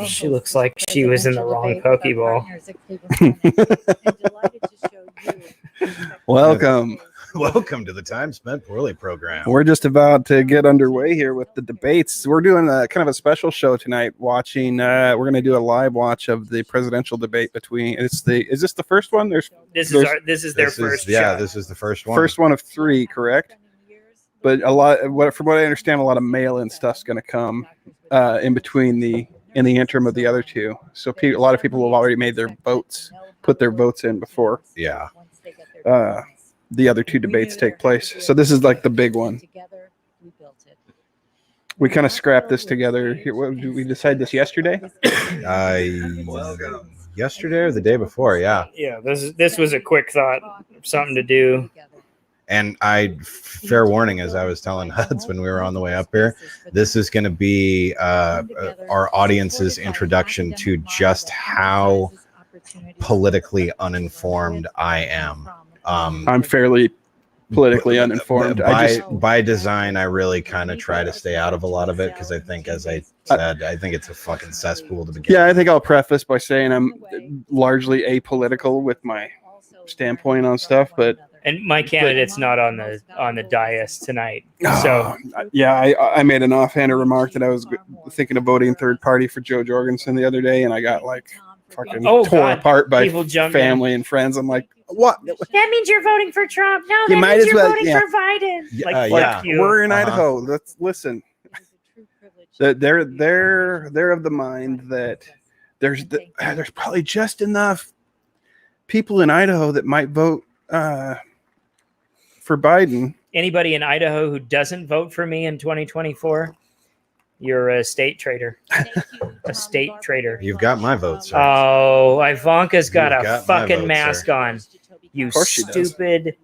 She looks like she was in the wrong Pokeball. Welcome. Welcome to the Time Spent Poorly program. We're just about to get underway here with the debates. We're doing a kind of a special show tonight. Watching, we're going to do a live watch of the presidential debate between. Is this the first one? This is their first show. Yeah, this is the first one. First one of three, correct? But from what I understand, a lot of mail-in stuff's going to come in between in the interim of the other two. So a lot of people have already made their votes, put their votes in before. Yeah. The other two debates take place. So this is like the big one. We kind of scrapped this together. What, did we decide this yesterday? Yesterday or the day before, yeah. Yeah, this was a quick thought, something to do. And fair warning, as I was telling Huds when we were on the way up here, this is going to be our audience's introduction to just how politically uninformed I am. I'm fairly politically uninformed. By design, I really kind of try to stay out of a lot of it because I think, as I said, I think it's a fucking cesspool to begin. Yeah, I think I'll preface by saying I'm largely apolitical with my standpoint on stuff, and my candidate's not on the dais tonight. So yeah, I made an offhanded remark that I was thinking of voting third party for Joe Jorgensen the other day, and I got like fucking torn apart by family and friends. I'm like, what? That means you're voting for Trump. No, that means you're voting for Biden. We're in Idaho. Let's listen. They're of the mind that there's probably just enough people in Idaho that might vote for Biden. Anybody in Idaho who doesn't vote for me in 2024, you're a state traitor. A state traitor. You've got my vote, sir. Oh, Ivanka's got a fucking mask on. You stupid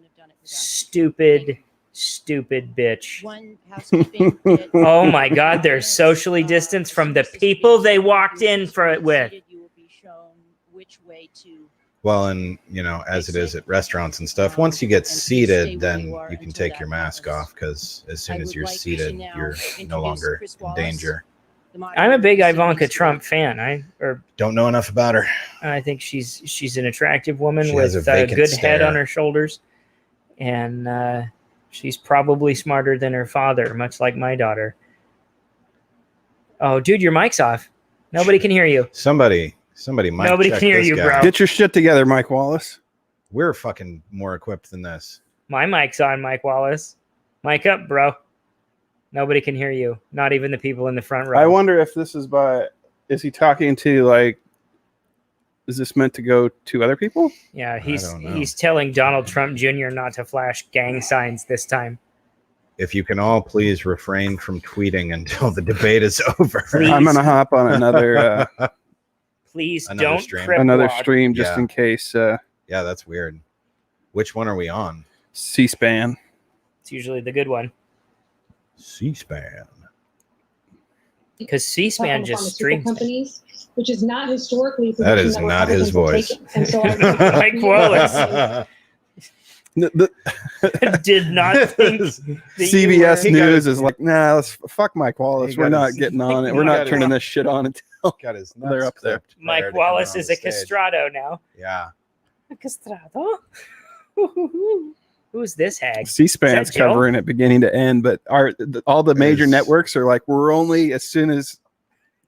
bitch. Oh my God, they're socially distanced from the people they walked in with. Well, and as it is at restaurants and stuff, once you get seated, then you can take your mask off because as soon as you're seated, you're no longer in danger. I'm a big Ivanka Trump fan. Don't know enough about her. I think she's an attractive woman with a good head on her shoulders, and she's probably smarter than her father, much like my daughter. Oh, dude, your mic's off. Nobody can hear you. Somebody might. Nobody can hear you, bro. Get your shit together, Mike Wallace. We're fucking more equipped than this. My mic's on, Mike Wallace. Mic up, bro. Nobody can hear you. Not even the people in the front row. I wonder if this is is he talking to is this meant to go to other people? Yeah, he's telling Donald Trump Jr. not to flash gang signs this time. If you can all please refrain from tweeting until the debate is over. Please. I'm going to hop on another... Please another don't stream. Another stream just in case. Yeah, that's weird. Which one are we on? C-SPAN. It's usually the good one. C-SPAN. Because C-SPAN just streams. Companies, which is not historically. That is not his voice. So Mike Wallace. Did not think CBS News is like, nah, let's fuck Mike Wallace. We're not getting on it. We're not turning this shit on until they're up there. Mike Wallace is a castrado now. Yeah. A castrado? Who's this hag? C-SPAN's covering it beginning to end, but all the major networks are like, we're only as soon as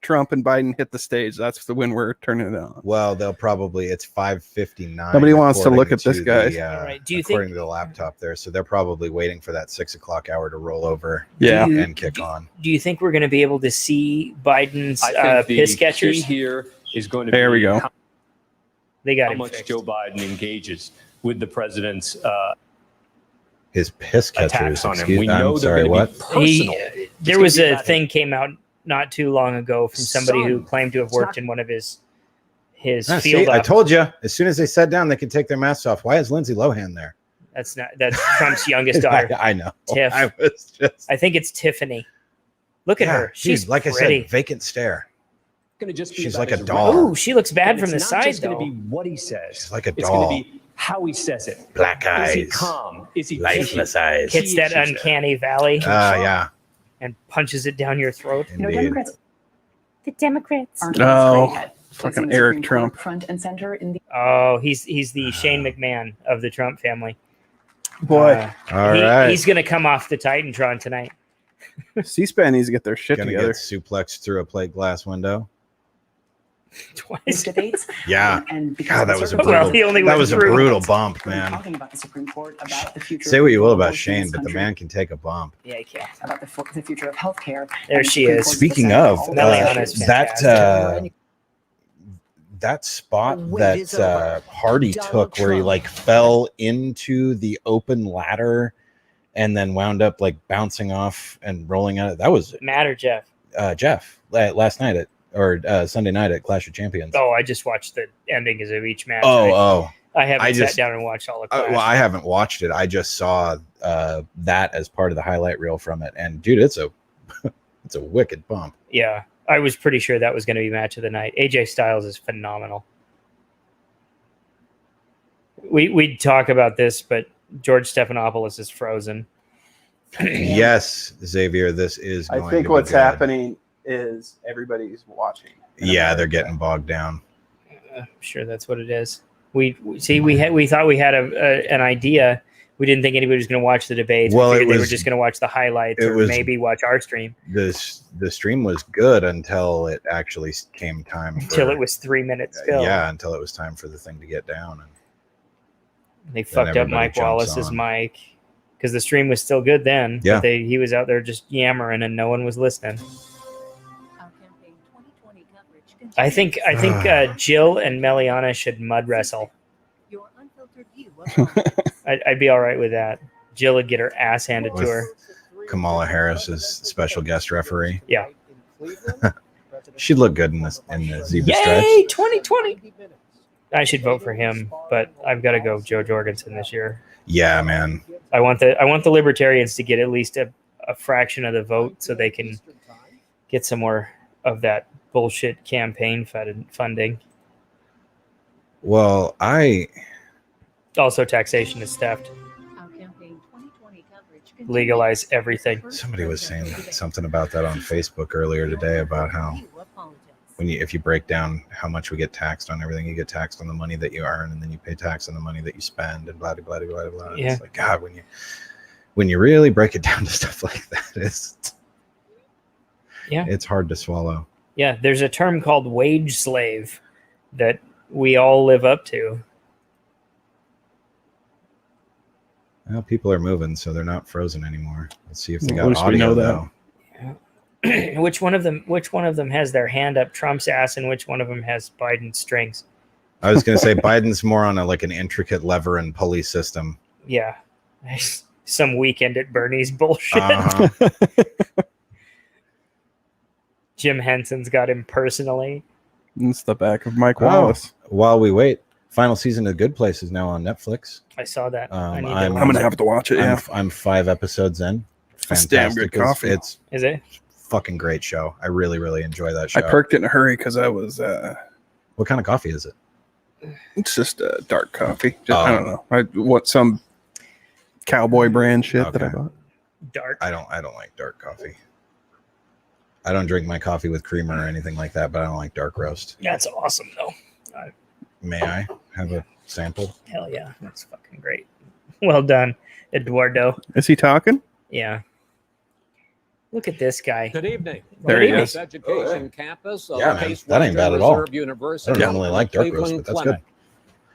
Trump and Biden hit the stage, that's when we're turning it on. Well, it's 5:59. Nobody wants to look at this, guys. Right. According to the laptop there, so they're probably waiting for that 6 o'clock hour to roll over. Yeah, and kick on. Do you think we're going to be able to see Biden's piss catchers? Key here is going to there we go. They got how much fixed. Joe Biden engages with the president's his piss catchers attacks on him. We know they're going to be personal. There was a thing came out not too long ago from somebody who claimed to have worked in one of his field. I told you, as soon as they sat down, they could take their masks off. Why is Lindsay Lohan there? That's Trump's youngest daughter. I know. Tiff. I think it's Tiffany. Look at her. She's like pretty. I said, vacant stare. She's like a doll. Oh, she looks bad from the side, It's not just going to be what he says. She's like a It's doll. going to be how he says it. Black eyes. Is he calm? Is he lifeless eyes? Hits that uncanny valley. Yeah. And punches it down your throat. Indeed. The Democrats. Oh, fucking Eric Trump. Front and center in the Oh, he's the Shane McMahon of the Trump family. Boy, All right. He's going to come off the Titantron tonight. C-SPAN needs to get their shit Gonna together. get suplexed through a plate glass window. Twice. debates. Yeah. And God, that was a conservative- Well, he only That went was a through. brutal bump, man. Talking about the Supreme Court, about the future. Say what you will of about abortion in Shane, this but the country, man can take a bump. Yeah, he can. about the future of healthcare. There and the she Supreme is. Court's Speaking dissent of, on all Meliana's issues. that spot that Hardy took where he like fell into the open ladder and then wound up like bouncing off and rolling out. That was Matt or Jeff? Jeff last night Sunday night at Clash of Champions. Oh, I just watched the endings of each match. I I haven't just- sat down and watched all the Clash. well, I haven't watched it. I just saw that as part of the highlight reel from it, and dude, it's a it's a wicked bump. Yeah, I was pretty sure that was going to be match of the night. AJ Styles is phenomenal. We'd talk about this, but George Stephanopoulos is frozen. Yes, Xavier, this is. I Going think to be what's good. happening is everybody's watching. Yeah, they're getting bogged down. I'm sure that's what it is. We thought we had an idea. We didn't think anybody was going to watch the debates. Well, we it figured they were was- just going to watch the highlights it or was- maybe watch our stream The stream was good until it actually came time. until it was 3 minutes still. Yeah, until it was time for the thing to get down. And They fucked up everybody Mike jumps Wallace's on. mic because the stream was still good then. Yeah. But he was out there just yammering and no one was listening. I think Jill and Meliana should mud wrestle. I'd be all right with that. Jill would get her ass handed to With her. Kamala Harris is special guest referee. Yeah. She'd look good in the zebra stretch. Yay, 2020! I should vote for him, but I've got to go Joe Jorgensen this year. Yeah, man. I want the Libertarians to get at least a fraction of the vote so they can get some more of that bullshit campaign funding. Well, Also, taxation is theft. Legalize everything. somebody was saying something about that on Facebook earlier today about how if you break down how much we get taxed on everything, you get taxed on the money that you earn, and then you pay tax on the money that you spend, and blah blah blah blah blah. Yeah. It's like, God, when you really break it down to stuff like that, it's hard to swallow. Yeah, there's a term called wage slave that we all live up to. Well, people are moving, so they're not frozen anymore. Let's see if they Well, got at least we audio know that. though. Which one of them has their hand up Trump's ass, and which one of them has Biden's strings? I was going to say Biden's more on an intricate lever and pulley system. Yeah, some weekend at Bernie's bullshit. Uh-huh. Jim Henson's got him personally. It's the back of Mike Oh. Wallace. While we wait, final season of Good Place is now on Netflix. I saw that. I need I'm to I'm gonna have to watch it. Yeah, I'm 5 episodes in. That's damn good coffee. It's Is it? fucking great show. I really, really enjoy that show. I perked it in a hurry because I was. What kind of coffee is it? It's just a dark coffee. Just, Oh. I don't know. I want some cowboy brand shit that I Okay. bought. Dark. I don't like dark coffee. I don't drink my coffee with creamer or anything like that, but I don't like dark roast. That's awesome though. May I have a sample? Hell yeah, that's fucking great. Well done, Eduardo. Is he talking? Yeah. Look at this guy. Good evening. There he Campus is. Education campus of Yeah, man. Case That ain't bad Western at all. Reserve University. I don't normally like dark roast, Cleveland but that's Clinic.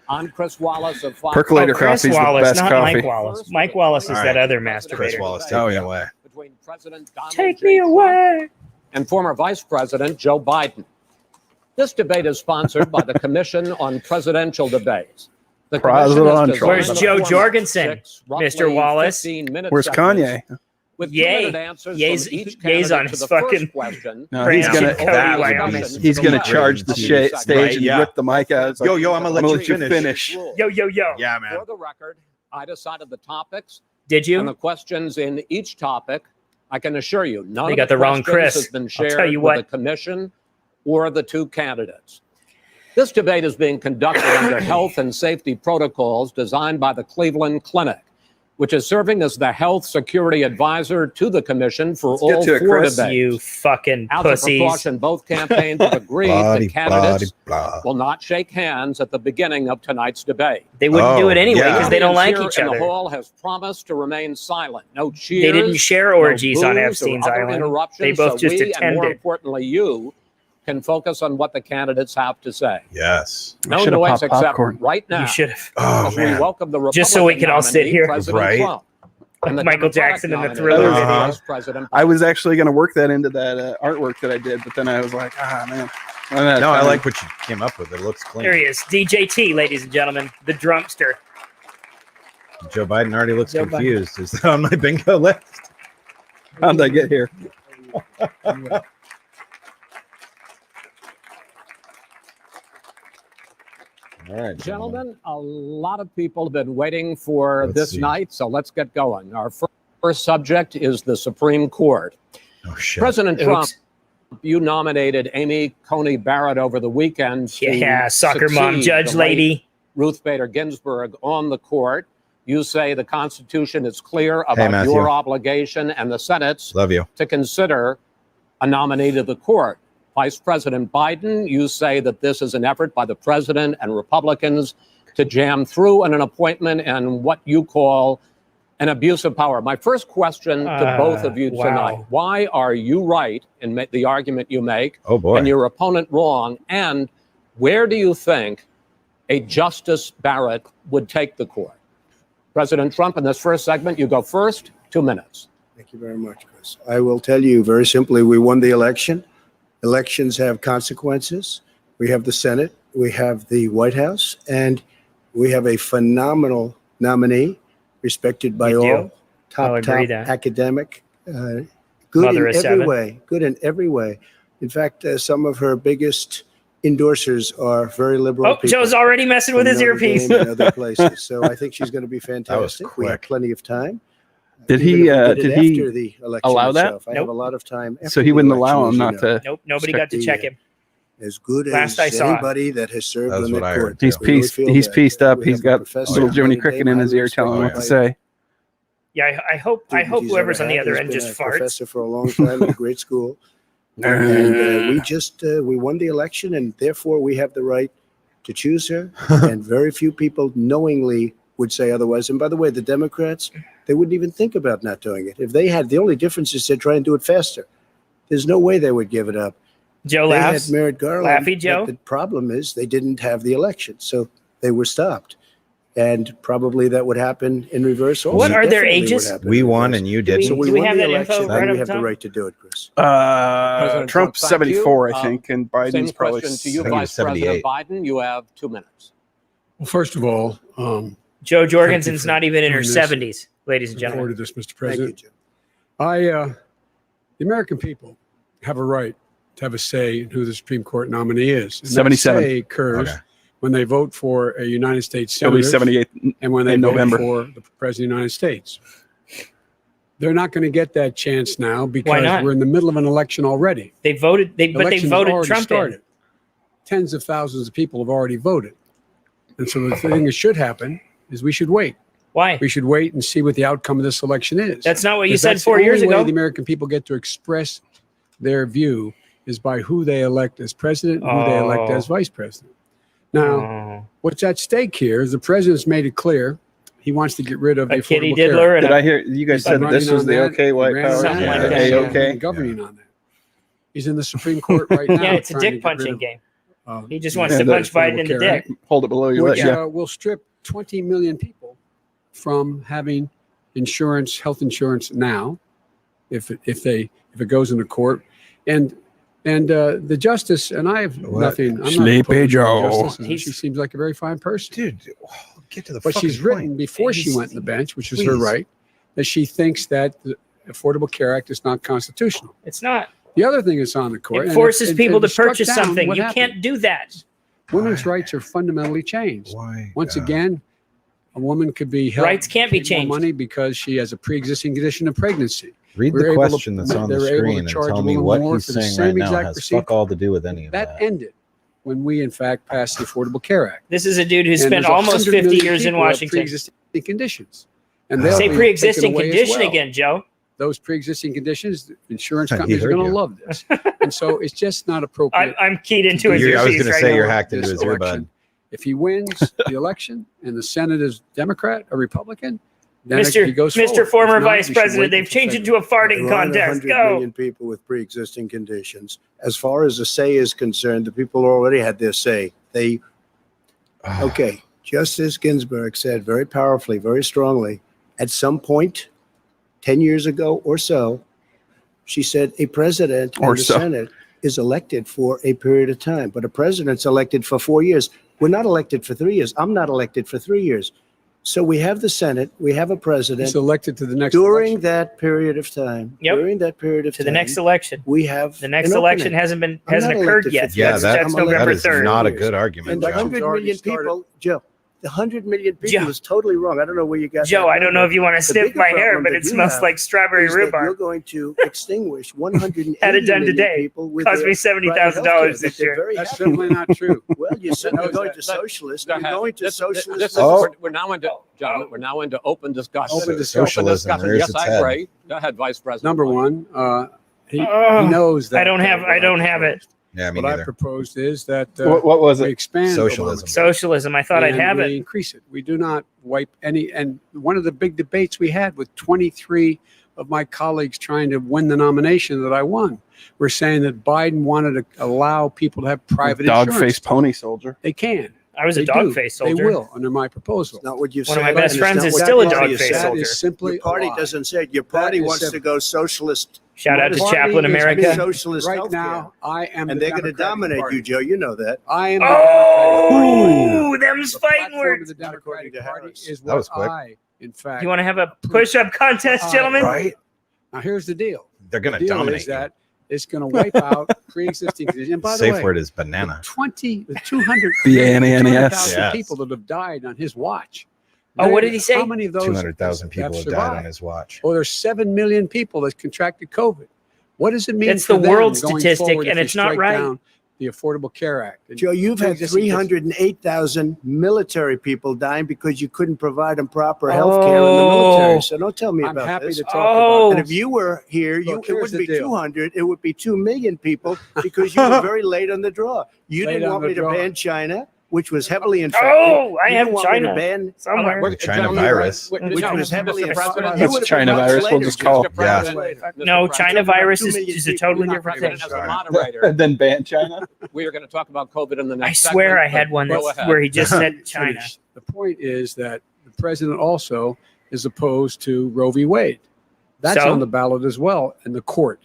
I'm Chris Wallace of Fox. Percolator Chris coffee's the Wallace, best not coffee. Mike Wallace. Mike Wallace is All that right. other Chris masturbator. Wallace, take Oh, me yeah. away. Between President Donald Take J. me Trump away. and former Vice President Joe Biden. This debate is sponsored by the Commission on Presidential Debates. The commission is Presidential. designed Where's in the Joe format of Jorgensen, 6 roughly Mr. Wallace? 15-minute Where's segments Kanye? with Yay. 2-minute answers Yay's- from each Yay's candidate on to his the first fucking question. No, he's Branch gonna of Cody, Wyoming. he's gonna From charge the second. stage Right, and yeah. whip the mic out. It's like, Yo, I'm gonna let you finish. Yo, yo, yo. Yeah, man. For the record, I decided the topics Did and the you? questions in each topic. I can assure you, none They of got the the wrong questions Chris. has been I'll shared tell you with what. the commission or the two candidates. This debate is being conducted under health and safety protocols designed by the Cleveland Clinic. which is serving as the health security advisor to the commission for Let's get all to it, four Chris. debates. You fucking As a pussies. precaution, both campaigns have agreed Blah, that candidates blah. will not shake hands at the beginning of tonight's debate. They wouldn't do Oh, it anyway yeah. because they don't like Audience each here in other. The hall has promised to remain silent. No cheers. They didn't share no orgies on boos or Epstein's other Island. interruptions, They both so just we, and more attended. importantly, you can focus on what the candidates have to say. Yes. No should've noise popped except popcorn. right now. You should have. Oh As we man. welcome the Just so we Republican can all sit nominee, here. President Right. Trump, and the Michael Democratic Jackson in the nominee, Thriller video. Vice President I was actually going to work that into that artwork that I did, but then I was like, man. No, I like what you came up with. It looks clean. There he is. DJT, ladies and gentlemen. The drumpster. Joe Biden already looks Joe Biden. confused. Is that on my bingo list? How'd I get here? All right, Gentlemen, a lot of people have been waiting for Let's this see. night, so let's get going. Our first subject is the Supreme Court. Oh shit. President Trump, Oops. you nominated Amy Coney Barrett over the weekend to Yeah, soccer mom, succeed judge the late lady. Ruth Bader Ginsburg on the court. You say the Constitution is clear about Matthew. your obligation and the Senate's Love you. to consider a nominee to the court. Vice President Biden, you say that this is an effort by the president and Republicans to jam through an appointment and what you call an abuse of power. My first question to both of you wow. tonight, why are you right in the argument you make Oh boy. and your opponent wrong? And where do you think a Justice Barrett would take the court? President Trump, in this first segment, you go first, 2 minutes. Thank you very much, Chris. I will tell you very simply, we won the election. Elections have consequences. We have the Senate, we have the White House, and we have a phenomenal nominee, respected by You do? all, I'll top agree that. academic, good Mother in of every seven. way, good in every way. In fact, some of her biggest endorsers are very liberal Oh, people. Joe's already messing with from his Notre earpiece. Dame and other places. So I think she's going to be fantastic. We have quick. plenty of time. Did Even he, if we did it he after the election allow that? itself. I have Nope. a lot of time. So after he the wouldn't election, allow as him you not know. to. Nope, nobody Check got to the, check him. As good Last I as saw it. anybody that has served That's on what that I court. heard, He's too. We really pieced. feel He's that. pieced up. We He's have got a professor little by Jiminy the Cricket name in his highly ear telling him what to respected say. Yeah, I hope by whoever's on the students other he's end ever just had. He's been a farts. professor for a long time at a great school. And we won the election, and therefore we have the right to choose her. And very few people knowingly would say otherwise. And by the way, the Democrats, they wouldn't even think about not doing it. If they had, the only difference is they'd try and do it faster. There's no way they would give it up. Joe They laughs. had Merrick Garland. Laughy Joe? But the problem is they didn't have the election, so they were stopped. And probably that would happen in reverse. Also. What are their Definitely would ages? happen We in won reverse. and you Do we- didn't. So we do we won have the that info election, right and off we the have the top? right to do it, Chris. President Trump's Trump, thank you. 74, I think, and Biden's Same probably. question to you, I think Vice it's 78. President Biden. You have 2 minutes. Well, first of all, Joe Thank you Jorgensen's for not even in her doing this. 70s, ladies and I look forward gentlemen. to this, Mr. Thank you, President. Jim. The American people have a right to have a say in who the Supreme Court nominee is. And that 77. say occurs Okay. when they vote for a United States He'll be senator 78. and when they in vote November. for the President of the United States. They're not going to get that chance now because not? we're in the middle of an election already. They voted, but they Election's voted already Trump in. started. Tens of thousands of people have already voted. And so the thing that should happen is we should wait. Why? We should wait and see what the outcome of this election is. That's not what you Because said that's 4 the years only way ago. the American people get to express their view is by who they elect as president and who they elect as vice president. Now, Oh. what's at stake here is the president's made it clear he wants to get rid of the A kitty Affordable Care diddler and Did a I hear you guys He's said been this running was on the that. okay He white ran power? on Something that. like that, He's A-okay. governing on that. He's in the Supreme Court right now. yeah, it's a trying to dick get rid punching of, game. uh, He just wants Yeah, to the punch Biden in the Affordable Care dick. Hold it below your which leg. Yeah. will strip 20 million people from having insurance, health insurance now, if it goes into court, and the justice, and I have What? nothing. I'm Sleepy not opposed to Joe. justice, and she seems like a very fine person. Dude, get to the But fucking she's written point. before she He's- went on the bench, which is her Please. right, that she thinks that the Affordable Care Act is not constitutional. It's not. The other thing that's on the court, It and forces people to struck purchase down something. what You happened. can't do that. Women's Why? rights are fundamentally changed. Why? Once again, a woman could be held Rights can't be paid more changed. money because she has a pre-existing condition of pregnancy. read we're the able to- question that's on they the were able to screen and charge tell a me little what more he's for the saying same right now exact has procedure. fuck all to do with any of That that. ended when we, in fact, passed the Affordable Care Act. This is a dude who And spent there's almost 100 50 million years in people who have Washington. pre-existing conditions. and they'll Say be pre-existing taken away as condition well. again, Joe. Those pre-existing conditions, insurance He companies are heard going to you. love this, and so it's just not appropriate. I'm keyed into his I was earpiece going to right say now. you're hacked into this his earbud. election. If he wins the election and the Senate is Democrat or Republican, then Mr. he goes Mr. forward. Former If not, Vice we should President, wait they've until changed it February. to a farting There aren't contest. 100 Go. million people with pre-existing conditions. As far as the say is concerned, the people already had their say. They, okay, Justice Ginsburg said very powerfully, very strongly, at some point, 10 years ago or so, she said a president Or and the so. Senate is elected for a period of time, but a president's elected for 4 years. We're not elected for 3 years. I'm not elected for 3 years. So we have the Senate, we have a president. He's elected to the next During election. that period of time, Yep. during that period of To time, the next election. we have The next an election opening. hasn't I'm occurred not elected yet. for Yeah, that's, that, that's I'm November that is 3rd. not a good argument, And the Joe. 100 already million started. people, Joe, the 100 million people Joe. is totally wrong. I don't know where you got Joe, that I don't know if you want to The sniff bigger my hair, problem but that it you smells have like strawberry is that you're rhubarb. going to extinguish 180 Had it done million today. people with Cost their me $70,000 private healthcare this that they're year. very That's happy simply not true. Well, you said we're going to socialist. We're going to socialist. We're now into, John, we're now into open discussion. Open discussion. Socialism rears Yes, its I head. agree. Go ahead, Vice President. Number one, he Oh, knows that. I don't have it. Yeah, me What I neither. proposed is that What was we it? expand Socialism. Obamacare. Socialism. I thought I'd and have we it. increase it. We do not wipe any. And one of the big debates we had with 23 of my colleagues trying to win the nomination that I won, were saying that Biden wanted to allow people to have private Dog insurance. face pony soldier. They can. I was a They dog do. face They soldier. will under my proposal. Not what you've One of said. my best and it's friends not is what still a your party dog face has said. That soldier. is simply Your party a lie. doesn't say it. Your party That is wants to simple. go socialist. Shout out to Party Chaplain is America. Socialist Right healthcare. now, I am. And the they're going to Democratic dominate Party. you, Joe. You know that. I am. The Democratic Party. Oh, them's The fighting platform of words. the Democratic According to Party Harris. is That was what quick. I, in fact. You want to have a push-up contest, gentlemen? Right. Now here's the deal. They're going The to deal dominate is that it's going to wipe out pre-existing conditions. And by you. the Safe way, word is banana. 200,000 B-A-N-A-N-E-S. Yes. people that have died on his watch. Oh, what did he say? How many of those 200,000 people have died on survived? his watch. Oh, there's 7 million people that contracted COVID. What does it mean? It's for the them world going statistic, forward and if it's you not strike right. down the Affordable Care Act? And Joe, you've had pre-existing 308,000 military people dying because you couldn't provide them proper health care in the military. So don't tell me I'm about happy this. to talk Oh. And if you were here, Look, it here's wouldn't the be deal. 200. It would be 2 million people because you were very late on the draw. You Late didn't on want the me to draw. ban China, which was heavily infected. Oh, I You have didn't want me to China ban somewhere. The China virus. which was heavily Mr. infected. President, You That's would have China been much virus. We'll later. just call. Mr. President, Yeah. Mr. No, President, China virus 2 million is a people, totally you're not different gonna thing. get As a moderator, Then ban China. we are going to talk about COVID in the next I swear segment, I had but one go that's ahead. where he just said China. Finish. The point is that the president also is opposed to Roe v. Wade. That's So? on the ballot as well in the court.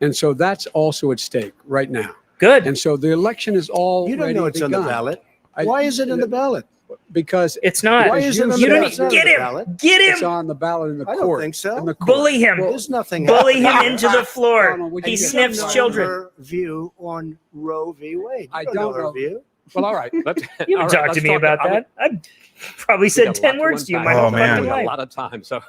And so that's also at stake right now. Good. And so the election is all You don't know it's on the ballot. Why is it on the ballot? Because It's not. Why is it on the You don't ballot? It's not get on the him. ballot. Get it's him. on the ballot in the I don't court. think so. In the court. Bully him. Well, There's nothing. Bully him happening. into the floor. Donald, would He you You sniffs don't know children. her view on Roe v. Wade. You I don't don't know her know. view. Well, all right. Let's, You all haven't right, talked to let's me about I would- that. I've probably we said got a 10 lot words to you in unpack. my Oh, whole man. fucking We got a life. lot of time. So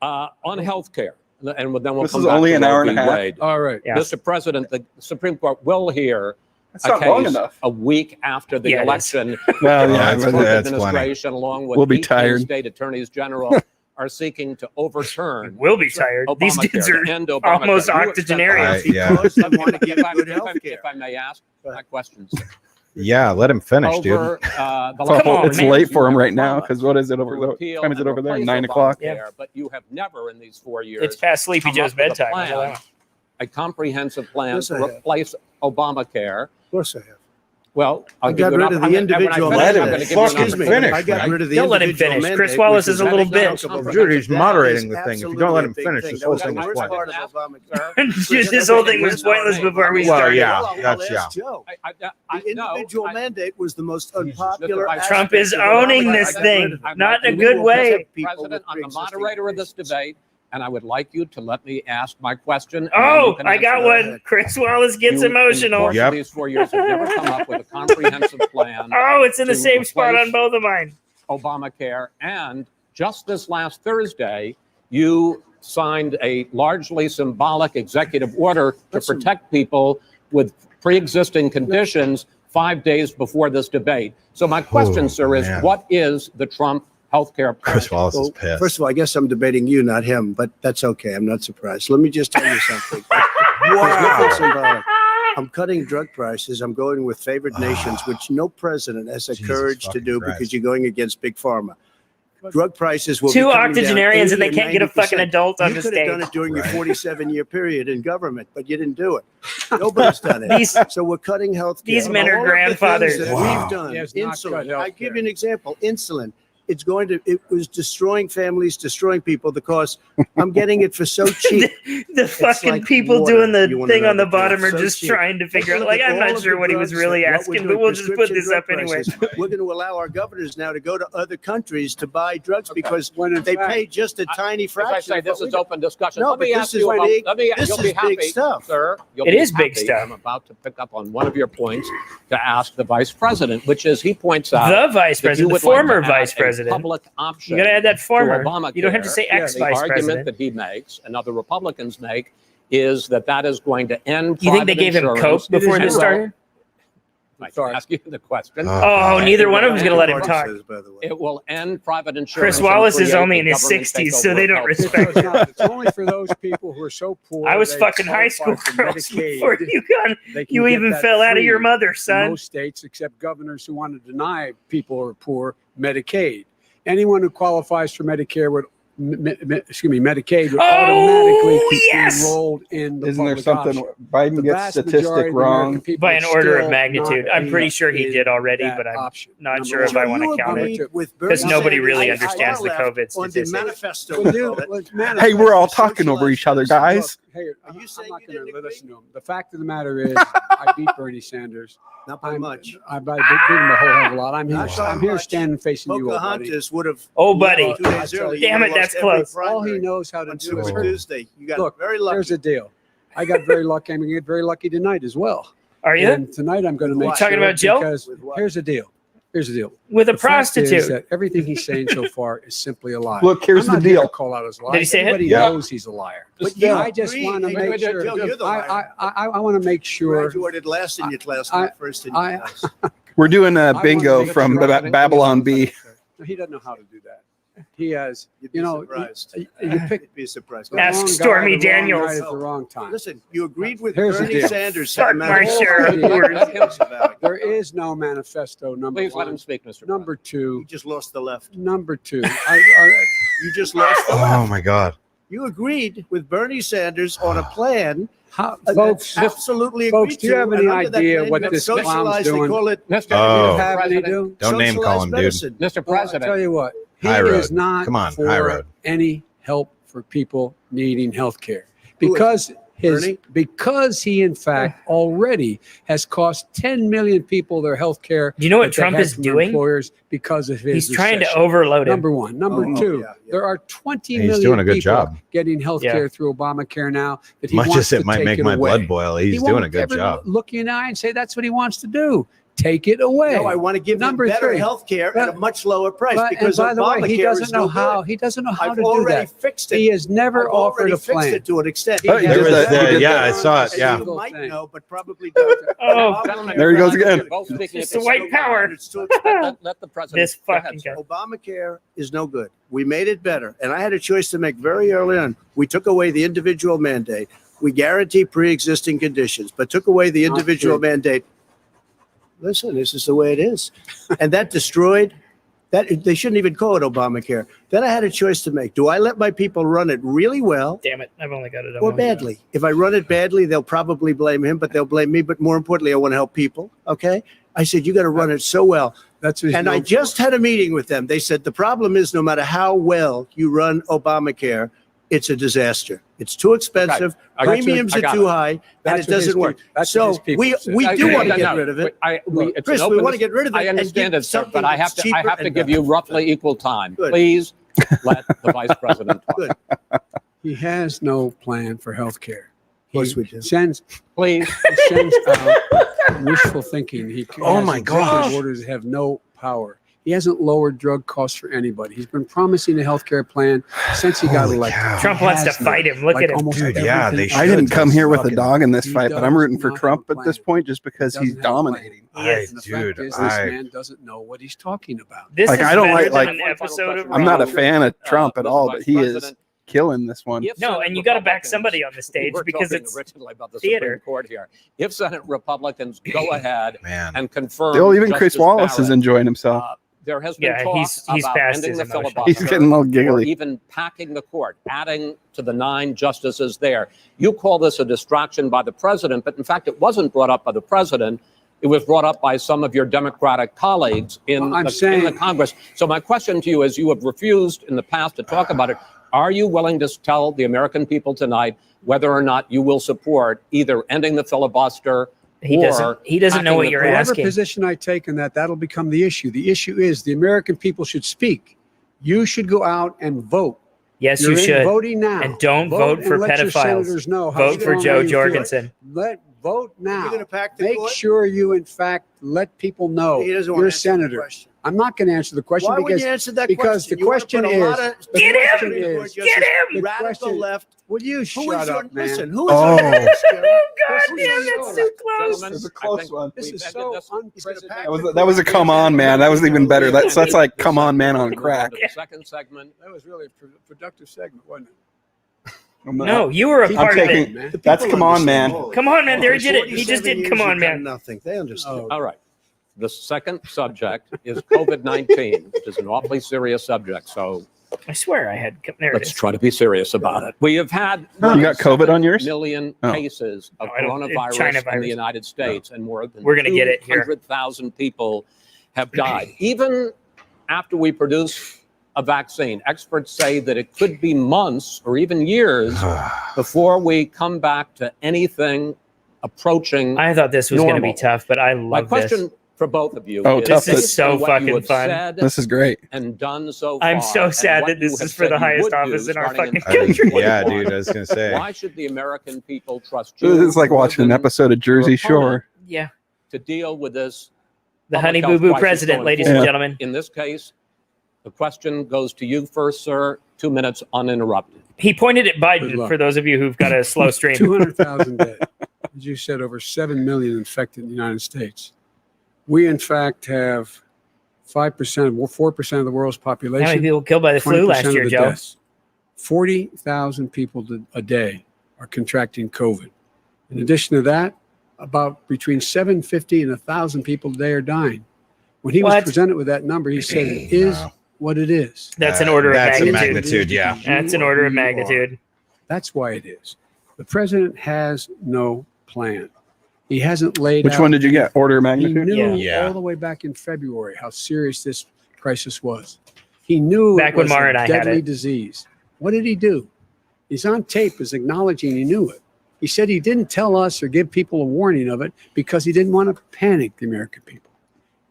on healthcare, and then we'll This come is back only to an Roe hour and v. a half. Wade. All right. Yeah. Mr. President, the Supreme Court will hear That's a not long case enough. a week after the Yeah, it is. election. Well, Yeah, yeah, it's but fine. The That's administration, along with We'll be 18 tired. state attorneys general, are seeking to overturn We'll be tired. These Obamacare, dudes to are end Obamacare. almost You have spent octogenarians. the last- Because they want to get good If health I- care. if I may ask my questions. Yeah, let him finish, dude. Over, the Well, last Come on, it's man. late for him you right have now promised because what is it over to there? repeal What time is it and over there? replace 9 o'clock. Obamacare, But you have never in these 4 years It's past Sleepy come Joe's up with a bedtime. plan, a comprehensive plan Yes, to I have. replace Obamacare. Of course I have. Well, I'll I give got you an rid of opp- the I'm gonna- individual when I finish, I'm mandate. gonna give you an Fucking Excuse me. finish, I got man. rid of the Don't let him individual finish. mandate, Chris Wallace which is a little That bitch. is Dude, he's That moderating is the thing. If you absolutely don't let a him big finish, thing. this That whole was the thing's worst pointless. part of Obamacare. This whole thing was pointless before we Well, started. yeah, Well, that's- I'll ask Joe. The no, individual I- mandate was the most Jesus. unpopular. Mr. Vice Trump aspect is of owning Obamacare. this I got thing, rid of it. not in a We good will way. protect people with President, I'm the pre-existing moderator of this conditions. debate, and I would like you to let me ask my question. and then you Oh, can I got answer it. one. Chris Wallace gets You, in the emotional. course of Yep. These 4 years have never come up with a comprehensive plan, Oh, it's in the to same spot replace- on both of mine. Obamacare, and just this last Thursday, you signed a largely symbolic executive order to protect people with pre-existing conditions 5 days before this debate. So my question, Oh, sir, is man. what is the Trump healthcare plan. Chris Wallace is Well, pissed. first of all, I guess I'm debating you, not him, but that's okay. I'm not surprised. Let me just tell you something. Wow. I'm cutting drug prices. I'm going with favored nations, which no president has the Jesus courage to fucking do Christ. because you're going against big pharma. Drug prices will Two be coming down octogenarians and they 80 can't get a fucking 90%. adult on You the could have done stage. it during your Right. 47-year period in government, but you didn't do it. Nobody's done it. These- So we're cutting health care. these men are All of the things grandfathers. that Wow. we've done. He has not cut Insulin. health I give care. you an example. Insulin. It was destroying families, destroying people. The cost. I'm getting it for so cheap. The fucking like people water. doing the You wanna thing know on the the bottom are so just cheap. trying to figure out. Look Like, at I'm all not of sure the what he was drugs really that- what we're asking, doing, but we'll just put prescription this drug up anyway. prices. We're going to allow our governors now to go to other countries to buy drugs because When in they fact- pay just a tiny As fraction. I say, of this what is we do. open discussion. No, Let me but ask this you is about, big- let me, this you'll is be big happy, stuff. sir. You'll It be is big happy. stuff. I'm about to pick up on one of your points to ask the vice president, which is he points out The vice that you president, the would like former to add vice a president. public option You got to add that former. Obamacare. You don't have to say Yeah, ex the vice argument president. that he makes and other Republicans make is that that is going to end You think they private gave him insurance. coke before It this is- started? I can Sorry. ask you the question. Oh, neither one of them's going to let him talk. By the way. It will end private insurance. Chris and Wallace is create only a in his government 60s, takeover so they of don't healthcare. respect It's not. It's only for those people who are so poor. I was they fucking high school qualify for girls Medicaid. before you got. They can You get even that fell out of your free mother, in son. most states, except governors who want to deny people who are poor Medicaid. Anyone who qualifies for Medicare would, Medicaid would Oh, automatically be yes! enrolled in the Isn't there public something option. Biden The gets vast majority statistic of the wrong? American people By an would order of still magnitude. not I'm pretty be sure he in did already, that but I'm option. not Number sure one. if I want You to count agreed it. with Because Bernie nobody Sanders really on understands the left COVID on the statistics. manifesto. Well, we dude, call it. let's Hey, manifest we're all the talking over each other, guys. Look, hey, Are you I'm saying not you going didn't to agree? listen to him. The fact of the matter is, I beat Bernie Sanders. Not by much. I beat him a whole hell of a lot. I'm here. Not by I'm here much. standing facing you, old buddy. Pocahontas would have. Oh, buddy. 2 days early. Damn it, that's close. All he knows how to On do Super is Oh. Tuesday. You got look. very lucky. Here's the deal. I got very lucky. I'm going to get very lucky tonight as well. Are you? And tonight I'm going to make Talking sure about Jill? because With what? here's the deal. Here's the deal. With a The fact is prostitute. that everything he's saying so far is simply a lie. Look, here's I'm the not here to deal. call out his lies. Did he say it? Everybody Yeah. knows he's a liar. But you I just agree. want to Hey, make wait, sure. Joe, you're the liar. I want to make You sure. graduated last in your class, I- not first in your I- class. We're doing I a wanna bingo make from sure- Babylon B. He doesn't know how to do that. He has. You'd be You know, surprised. you pick You'd be surprised. the Ask wrong guy Stormy at the wrong Daniels. night at the wrong time. Listen, you agreed with Here's the Bernie deal. Sanders. Start my share of Let him- There is no manifesto. Number Please let one. him speak, Mr. Number two. You just lost the left. Number two. You just lost the Oh left. my God. You agreed with Bernie Sanders on a plan. Folks, Absolutely folks, agreed do you to, have any and under that idea plan, what you have this clown's socialized, they doing? call it Mr. Oh. have any President, do? Don't name call him, dude. socialized medicine. Mr. Well, I'll President, tell you what. He High road. is not Come on, for high road. any help for people needing health care because Bernie? because he in fact already has cost 10 million people their health care. Do you know what that they Trump had is from their doing? employers because of his He's trying to recession. overload him. Number one. Number Oh, two, yeah, yeah. there are 20 He's million doing a good people job. getting health care Yeah. through Obamacare now that he Much wants as it to might take make it my away. blood boil, he's He doing won't a good ever job. Look you in the eye and say that's what he wants to do. Take it away. No, I want to give them Number better three. health care at a But- much lower price But, because and by the way, he Obamacare doesn't is know no how. good. He doesn't know how I've to do already that. fixed it. He has never I've offered already a fixed plan. it to an extent. Oh, He there has was that- never yeah, done I saw it, a yeah. You single might thing. know, but probably don't. Oh, Gentlemen, There he goes again. both speaking It's at the white same power. time. It's too expensive. Let the president. This Go ahead, fucking sir. guy. Obamacare is no good. We made it better. And I had a choice to make very early on. We took away the individual mandate. We guarantee pre-existing conditions, but took away the Not individual true. mandate. Listen, this is the way it is. And that destroyed that. They shouldn't even call it Obamacare. Then I had a choice to make. Do I let my people run it really well damn it. I've only got it. or badly? If I run it badly, they'll probably blame him, but they'll blame me. But more importantly, I want to help people. Okay. I said, you got to run it so well. That's what he's And I known for. just had a meeting with them. They said the problem is no matter how well you run Obamacare, it's a disaster. It's too expensive. I got you. Premiums I are got too it. high, and That's it what his doesn't work. people- that's what So his people we said. we do want to No, get no, rid of it. it's Chris, an we open want to get rid of it. I and understand give it, sir, something but I have that's to. I cheaper have to and give better. you roughly equal time. Good. Please let the vice president talk. Good. He has no plan for health care. course we do. Sends Please. he sends out wishful thinking. Oh my executive gosh. Orders have no power. He hasn't lowered drug costs for anybody. He's been promising a health care plan since he got Holy elected. cow. Trump wants to fight him. Look at him. almost Dude, yeah, everything they else should. I didn't come here with a fucking- dog in this He fight, but does I'm rooting for not Trump have a at this plan. point just because He he's doesn't have a plan. dominating. Yes. And the Dude, fact is, I- this man doesn't know what he's talking about. This Like, is I don't better like- than an episode of I'm not a Raw. fan of Trump at Mr. all, Vice but he is President, killing this one. if No, Senate and you got to back Republicans- somebody on the stage We're because talking it's originally about the theater. Supreme Court here. If Senate Republicans go ahead Man. and confirm, Oh, even Chris Justice Wallace is Barrett, enjoying himself. there has been Yeah, talk he's about past ending his the emotions. filibuster, He's getting all or giggly. even packing the court, adding to the 9 justices there. You call this a distraction by the president, but in fact, it wasn't brought up by the president. It was brought up by some of your Democratic colleagues in, Well, I'm in the saying- Congress. So my question to you is, you have refused in the past to talk about it. Are you willing to tell the American people tonight whether or not you will support either ending the filibuster he or doesn't know packing what the you're court? Whatever asking. position I take in that, that'll become the issue. The issue is the American people should speak. You should go out and vote. Yes, You're you in should. voting now. And don't vote and for let your pedophiles. senators know how Vote for strongly Joe you feel. Jorgensen. Vote now. You're gonna pack the Make court? sure you, in fact, let people know He doesn't want you're a to answer the senator. question. I'm not going to answer the question Why would because you answer that because question? the You wanna question put a is- lot of- the Get him! question is- Get him! the Radical question- left. will you Who is shut your, up, man? listen, who is Oh. on this? Oh, God This damn, is that's so- too close. Gentlemen, This is a I close think one. This we've is ended so this- unprecedented. That was a come on, man. That was even better. That's like come on, man on crack. The second segment. That was really a productive segment, wasn't it? No, you were a Keep part of taking- it. man. The That's people come on, understand. man. Holy Come on, man. There he For did it. He just 47 did come years on, you've done man. Nothing. They understand. Oh, All right. The second subject is COVID-19, which is an awfully serious subject. So I swear I had. There it let's is. try to be serious about it. We have had You got COVID on yours? million Oh. cases of No, I don't- coronavirus China in virus. the United States, and more than We're gonna get it here. 200,000 people have died. Even after we produce a vaccine, experts say that it could be months or even years before we come back to anything approaching. I thought this was going to be Normal. tough, but I My love question this. for both of you Oh, is, tough. This is based so on what fucking you have fun. said This is great. and done so I'm far, so and sad what that this you have is for the said you highest would do office in our starting fucking country. Yeah, dude, I was gonna say. Why should the American people trust you? It's like watching an more than episode of Jersey your opponent Shore. Yeah. to deal with this? The public Honey health Boo Boo crisis president, going ladies forward? and gentlemen. In this case, the question goes to you first, sir. 2 minutes uninterrupted. He pointed at Good Biden luck. for those of you who've got a slow stream. 200,000 dead. As you said, over 7 million infected in the United States. We, in fact, have 5%, 4% of the world's How many population. people killed by the flu 20% last of year, the Joe? deaths. 40,000 people a day are contracting COVID. In addition to that, about between 750 and 1,000 people a day are dying. When he was What? presented with that number, he said, it is Wow. what it is. That's an order of That's a magnitude. magnitude, yeah. That's an order of magnitude. That's why it is. The president has no plan. He hasn't laid Which out. one did you get? Order of He magnitude? knew Yeah. all the way back in February how serious this crisis was. He knew Back it when was Mara a and I had deadly it. disease. What did he do? He's on tape as acknowledging he knew it. He said he didn't tell us or give people a warning of it because he didn't want to panic the American people.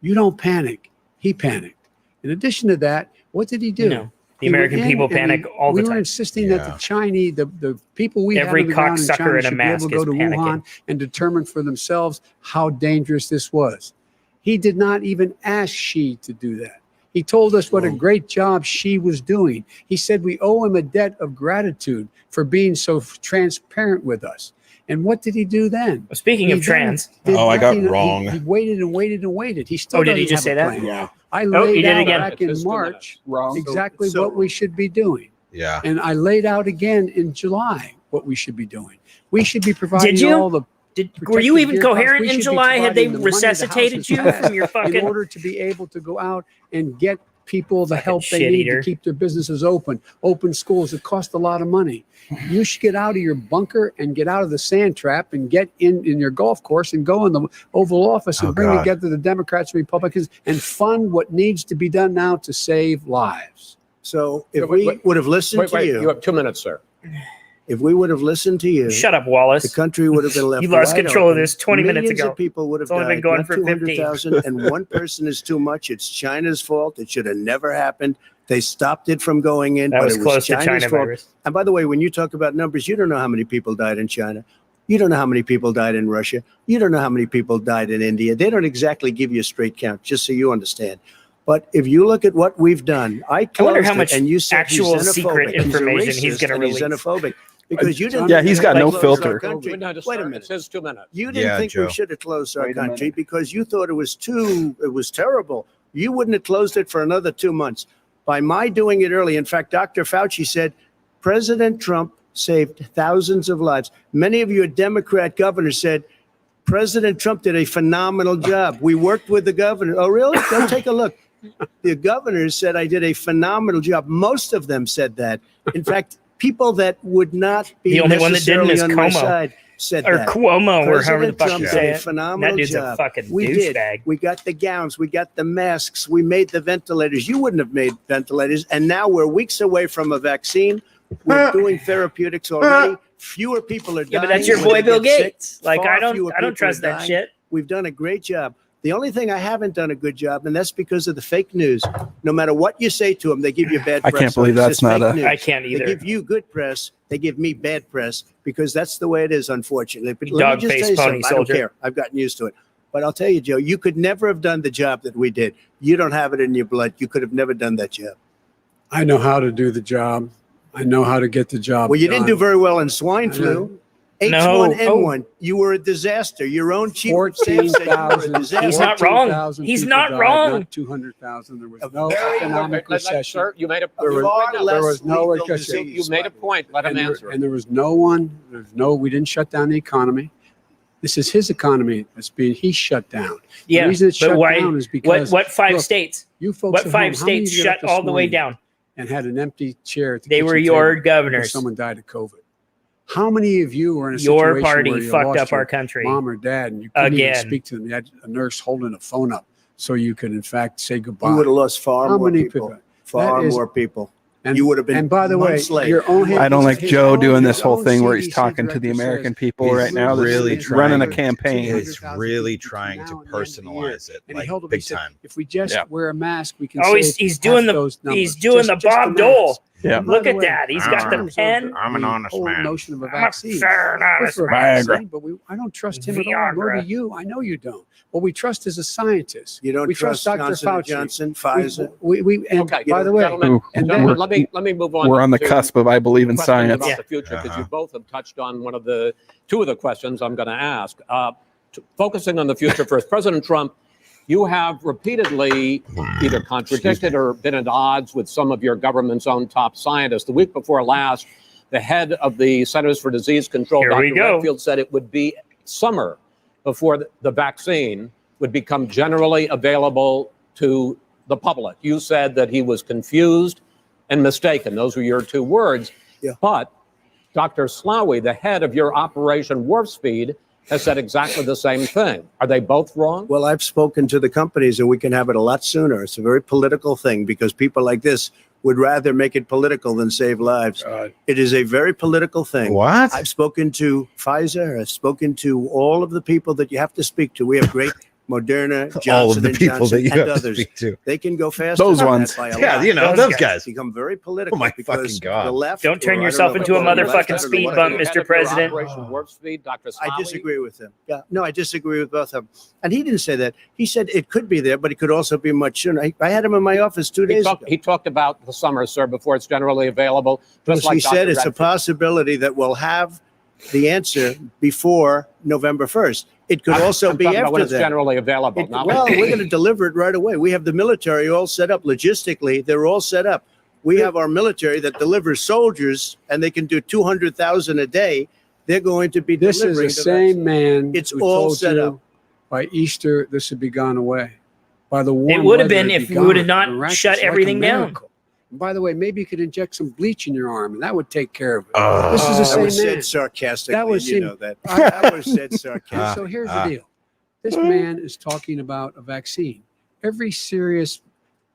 You don't panic. He panicked. In addition to that, what did he do? No. The He went American in people and panic all the we were time. insisting that Yeah. the Chinese, the people we Every had on the ground in cocksucker China in a should be mask able to go is to panicking. Wuhan and determine for themselves how dangerous this was. He did not even ask Xi to do that. He told us what a great job Xi was doing. He said we owe him a debt of gratitude for being so transparent with us. And what did he do then? Speaking He of then trans, did Oh, I got nothing. wrong. He waited and waited and waited. He still Oh, did he doesn't just have say a that? plan. Yeah. I Oh, he laid did out again. back in It's 2 March minutes. Wrong. exactly So- what we should be doing. Yeah. And I laid out again in July what we should be doing. We should be providing Did you? all the were you protective even gear costs. coherent We in should be July? Had they providing the money the House resuscitated has you passed from your in fucking? order to be able to go out and get people the Fucking help they shit need eater. to keep their businesses open schools. It costs a lot of money. You should get out of your bunker and get out of the sand trap and get in your golf course and go in the Oval Office and Oh, bring God. together the Democrats and Republicans and fund what needs to be done now to save lives. So if Wait, we wait, would have listened Wait, to you you, have 2 minutes, sir. if we would have listened to you, Shut up, the Wallace. country would have been left. You lost wide control of open. this 20 minutes Millions ago. of people would have It's only been died, going not for 15. 200,000, and one person is too much. It's China's fault. It should have never happened. They stopped it from going in, That but was it close was to China's China fault. virus. And by the way, when you talk about numbers, you don't know how many people died in China. You don't know how many people died in Russia. You don't know how many people died in India. They don't exactly give you a straight count, just so you understand. But if you look at what we've done, I wonder how closed it, much and you said actual he's secret xenophobic. information he's, a he's gonna racist and he's release. xenophobic because you didn't. Yeah, he's got no close our filter. country. No, just Wait a start. minute. It's his 2 minutes. You didn't Yeah, think Joe. we should have closed our Wait a country minute. because you thought it was terrible. You wouldn't have closed it for another 2 months. By my doing it early, in fact, Dr. Fauci said President Trump saved thousands of lives. Many of your Democrat governors said President Trump did a phenomenal job. We worked with the governor. Oh, really? Go take a look. The governors said I did a phenomenal job. Most of them said that. In fact, people that would not be The only one that didn't necessarily is on my Cuomo. side said Or that. Cuomo, or however the President fuck Trump you did say a it. phenomenal That dude's job. a fucking We did. douchebag. We got the gowns, we got the masks, we made the ventilators. You wouldn't have made ventilators, and now we're weeks away from a vaccine. We're doing therapeutics already. Fewer people are Yeah, dying. but that's your when boy they Bill get sick. Gates. Like Far I don't fewer people trust are that dying. shit. We've done a great job. The only thing I haven't done a good job, and that's because of the fake news. No matter what you say to them, they give you bad I press. can't believe It's that's just not fake a- news. I can't They either. give you good press. They give me bad press because that's the way it is, unfortunately. But You let me just dog-faced tell you pony something. I don't soldier. care. I've gotten used to it. But I'll tell you, Joe, you could never have done the job that we did. You don't have it in your blood. You could have never done that job. I know how to do the job. I know how to get the job Well, you didn't do done. very well in swine flu. H1N1, you were a disaster. Your own chief of staff said you were a 14,000. disaster. He's not wrong. 14,000 He's people not died, wrong. Not 200,000. There was A no very- economic recession. Sir, you made a There was- Far no, less there was no lethal recession. disease, you made a by the way. point. Let him And answer. there was no one. We didn't shut down the economy. This is his economy that's being he shut down. Yeah, the reason it's but shut why? down is because What five look, states? you folks What at home, five how many states of you got shut up this all the way morning down? and had an empty chair at the They kitchen were table your because governors. someone died of COVID? How many of you were in a Your situation party where you fucked lost up your our country. mom or dad and you couldn't even Again. speak to them? You had a nurse holding a phone up so you could, in fact, say goodbye. You would have lost far How more many people. people? Far That is- more people. And You would have been And by the way, months late. your own I don't like his Joe own- doing his this whole own thing where he's CDC talking to the director American says people He's right now. That's really running a trying- campaign. He's really trying to personalize it, And he like held up, big he said, time. if we just Yeah. wear a mask, we can Oh, save he's half doing the those numbers. he's doing the Just Bob mask. Dole. Yeah. And by Look the at way, that. He's got in the terms of pen. I'm an the honest whole man. notion of a I'm a vaccine. fair and We're honest for a man. vaccine, but I don't trust him at all. Nor Viagra. do you. I know you don't. What we trust is a scientist. You don't we trust Dr. Johnson Fauci. & Johnson, Pfizer. And Okay, by the way, gentlemen, and gentlemen, We're- let me move on. We're on the to cusp of I believe in questions science. about Yeah. the future because you Uh-huh. both have touched on two of the questions I'm going to ask. Focusing on the future first, President Trump, you have repeatedly either contradicted or been at odds with some of your government's own top scientists. The week before last, the head of the Centers for Disease Control, Here we Dr. go. Redfield, said it would be summer before the vaccine would become generally available to the public. You said that he was confused and mistaken. Those were your two words. Yeah. But Dr. Slaoui, the head of your Operation Warp Speed, has said exactly the same thing. Are they both wrong? Well, I've spoken to the companies and we can have it a lot sooner. It's a very political thing because people like this would rather make it political than save lives. It is a very political thing. What? I've spoken to Pfizer. I've spoken to all of the people that you have to speak to. We have great Moderna, Johnson All of the and people Johnson, that you and have to others. speak to. They can go faster. Those than ones. that by a Yeah, lot. you know, those guys. Become very political Oh my because fucking God. the left. Don't turn or I yourself know into a about the left, motherfucking I don't know speed what bump, it Head is. Mr. of your President. Operation Warp Speed, Dr. Slaoui? I disagree with him. Yeah, no, I disagree with both of them. And he didn't say that. He said it could be there, but it could also be much sooner. I had him in my office 2 days ago. He talked about the summer, sir, before it's generally available. Just Because like he said Dr. it's a Redfield. possibility that we'll have the answer before November 1st. It could also I'm be talking about when after it's that. generally available. not when Well, it's- we're going to deliver it right away. We have the military all set up logistically. They're all set up. We have our military that delivers soldiers, and they can do 200,000 a day. They're going to be This is delivering the to same man It's who all told set you up. by Easter this would be gone away. By the warm It would have weather, been it'd if be we would have gone. not Miraculous, shut like a everything down. miracle. And by the way, maybe you could inject some bleach in your arm, and that would take care of it. Oh. This is the That same was man. said sarcastically. That was you him. know that. That was said sarcastically. And so here's the deal. This man is talking about a vaccine.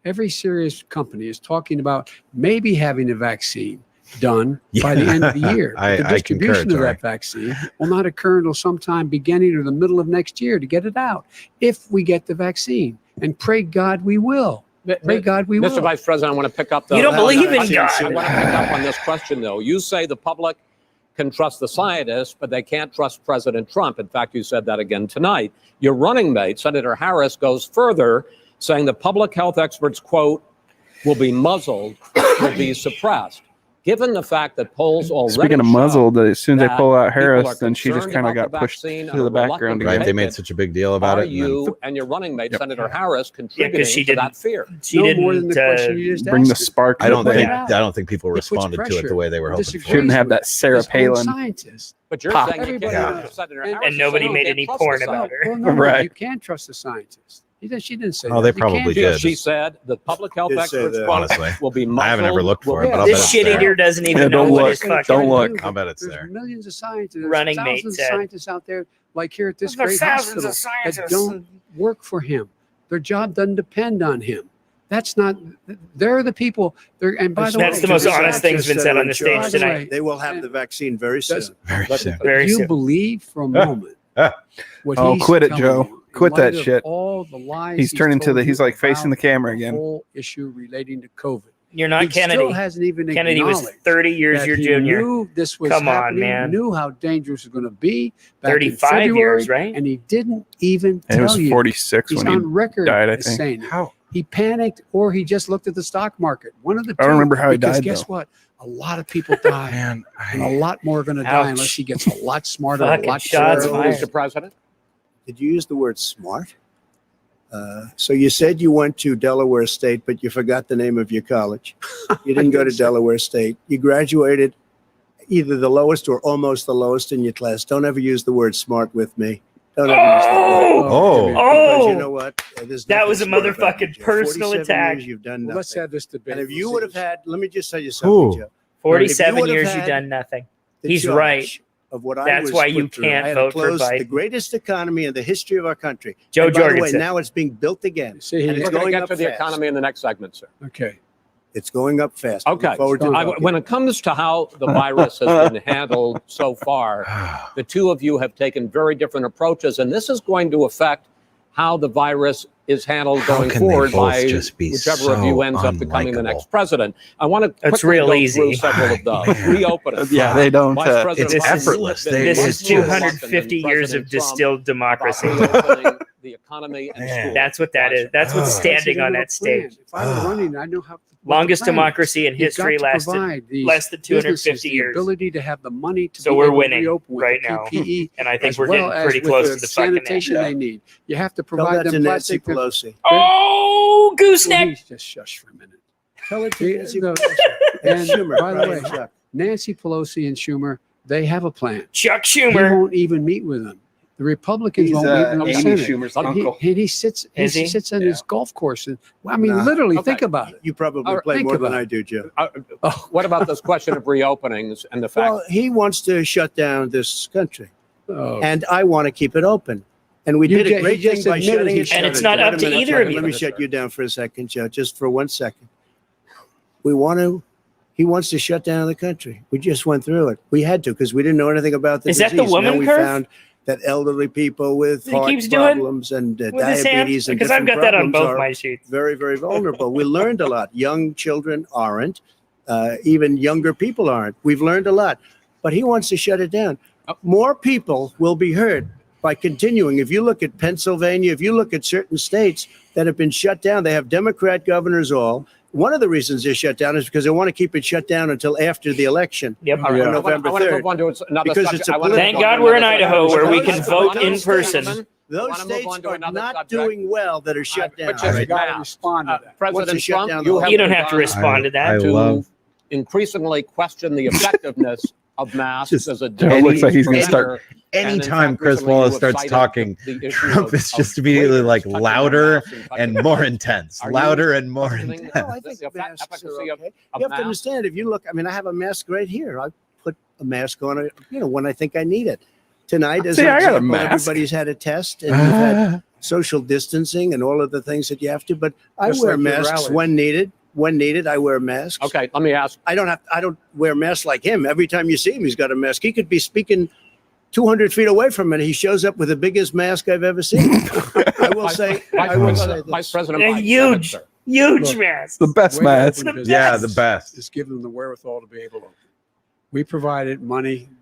Every serious company is talking about maybe having a vaccine done by the end of the year. I The concur, distribution of Tori. that vaccine will not occur until sometime beginning or the middle of next year to get it out, if we get the vaccine. And pray God we will. Pray God we will. Mr. Vice President, I want to pick up. You don't believe in I God. want to pick up on this question, though. You say the public can trust the scientists, but they can't trust President Trump. In fact, you said that again tonight. Your running mate, Senator Harris, goes further saying the public health experts, quote, will be muzzled, will be suppressed. Given the fact that polls already Speaking of show muzzled, as soon as they that pull out people Harris, are then she just concerned kind of about got the pushed vaccine to and the are background reluctant to Right? again. They made such a big deal about are it. And then, you and your running mate, Yep. Senator Harris, Yeah, contributing because she to that didn't. fear? She no didn't. more than the question you just Bring the asked. spark. I don't to the think thing. out. I don't think people It puts responded to it pressure. the way they were hoping for. Disagrees Shouldn't have with that Sarah his own Palin. scientists. But you're Pop. saying you Everybody can't knows. trust Senator And- Harris. And nobody You made can't any trust porn the about scientists. her. Well, no, Right. you can't trust the scientists. She didn't say Oh, that. they You can't probably do did. that. She said the public health Did say experts that. quote, Honestly. will be muzzled. I haven't ever looked for it, will but be I'll This bet it's shit there. eater doesn't even Yeah, know don't what look. his fucking Don't look. I'll bet it's There's there. millions of scientists. There's running mate thousands said. of scientists out there, like here at this There's great thousands hospital, of scientists. that don't work for him. Their job doesn't depend on him. That's not. They're the people. They're and by the way, That's the most honest thing's been said on the By stage the tonight. way, They will have the vaccine very soon. Does- Very But soon. Very do you soon. believe for a moment what Oh, he's quit it, telling Joe. you, in Quit that light of shit. All the lies He's turning to told the. He's you like facing the about camera the again. whole issue relating to COVID. You're not He Kennedy. still hasn't even Kennedy was acknowledged 30 years that your he junior. Knew this was Come on, happening, man. Knew how dangerous it was going to be. Back 35 in February, years, right? And he didn't even And he was tell you. 46 He's when he on record died, I as think. saying it. How? He panicked, or he just looked at the stock market. One of the two. I don't remember how he because died, guess though. what? A lot of people die, Man, and a lot more are going to die Ouch. unless he gets a lot smarter, a Fucking lot shots clearer. fired. Mr. President. Did you use the word smart? So you said you went to Delaware State, but you forgot the name of your college. You didn't go to Delaware State. You graduated either the lowest or almost the lowest in your class. Don't ever use the word smart with me. Don't ever use that word. Oh. Because you Oh, know what? There's that nothing was a smart about you, motherfucking Joe. personal 47 attack. years you've done Well, let's nothing. have this debate. And if you We'll would see have this. had, let me just tell you something, Who? Joe. 47 If you would years have you've had done nothing. The He's charge right. Of what I That's was why you put through. can't I had to vote for close the Biden. greatest economy in the history of our country. Joe And by the way, Jorgensen. now it's being built again. See, And he- it's We're going to going get up to the fast. economy in the next segment, sir. Okay. It's going up fast. Okay. Look forward to When talking. When it comes to how the virus has been handled so far, the two of you have taken very different approaches, and this is going to affect how the virus is handled How going can they forward both by just be whichever of you so ends up becoming the unlikable? next president. I want to That's quickly real go easy. through several of those. Man. Reopening. Yeah, they don't. Vice President It's Biden, effortless. you have been They- This much is more 250 reluctant than years of President Trump distilled about democracy. reopening the economy and Man. schools. That's what that is. That's what's Ugh. standing on President of that a plan. stage. If I were running, I know how. what the Longest plan is. democracy in You've got history to lasted provide these less than 250 businesses years. The ability to have the money to So be we're able to winning reopen with right the now. PPE, And I think as we're well getting as pretty with close the to the fucking end. sanitation they need. You have to Tell provide that them to Nancy plastic. Pelosi. Oh, gooseneck. Please just shush for a minute. Tell it to See, Nancy no, Pelosi. and And Schumer. by the Brian way, Chuck. Nancy Pelosi and Schumer, they have a plan. Chuck He Schumer. won't even meet with them. The Republicans He's won't meet with Amy the Senate. Schumer's And uncle. he sits. He Is he? sits on his golf course, and well, I mean, Nah. literally, Okay. think about it. You probably All right, play think more than about I it. do, Joe. What about this question of reopenings and the fact Well, he wants to shut down this country, Oh, and I want to keep it open. And we You did a get- great he just thing by admitted shutting he it shut down. And it's not Wait a up to minute, either Chuck, of you. Let me shut you down for a second, Joe, just for 1 second. We want to. He wants to shut down the country. We just went through it. We had to because we didn't know anything about the Is that disease. the woman now we curve? found that elderly people with He heart keeps doing problems and With his hand? diabetes and Because I've different got that on problems both are my sheets. very, very vulnerable. We learned a lot. Young children aren't. Even younger people aren't. We've learned a lot. But he wants to shut it down. More people will be hurt by continuing. If you look at Pennsylvania, if you look at certain states that have been shut down, they have Democrat governors all. One of the reasons they're shut down is because they want to keep it shut down until after the election. Yep. All right, on I November want to 3rd. move on to another Because subject. it's a I wanna Thank move on God to we're in another Idaho subject. where we Those can states- vote in those person. states- Those wanna move states on to are another not subject. doing well that are shut down. Which you is got to masks. respond to that. Wants to President shut Trump, down you the have You don't have to begun respond to that. I to love- increasingly question the effectiveness of masks Just- as a It looks like he's gonna disease start- measure. And in Anytime fact, Chris recently Wallace you have starts cited talking, the issue Trump of- is of just immediately waiters like touching their louder masks touching and their more masks. intense, Are you louder and more questioning intense. No, I think the masks efficacy are of okay. of You have to masks? understand, if you look, I mean, I have a mask right here. I put a mask on, when I think I need it. Tonight, as See, an I got a example, mask. everybody's had a test and you've had social distancing and all of the things that you have to, but I Just wear like your masks rallies. when needed. When needed, I wear masks. Okay, let me ask. I don't wear masks like him. Every time you see him, he's got a mask. He could be speaking 200 feet away from it. He shows up with the biggest mask I've ever seen. I will say, I will say Vice this. President They're Biden, huge. sir. Huge Look. mask. The best Way mask. open business. Yeah, the best. Just give them the wherewithal to be able to. We provided money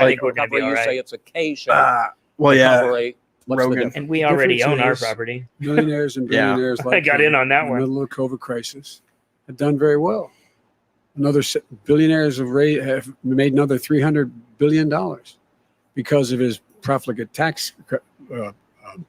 I think we're gonna be recovery. all You say right. it's a K-shaped Well, yeah, recovery. What's the Rogan. difference? And we already difference own our is- property. Millionaires and Yeah. billionaires I like got you in on that in one. the middle of the COVID crisis have done very well. Billionaires have made another $300 billion because of his profligate tax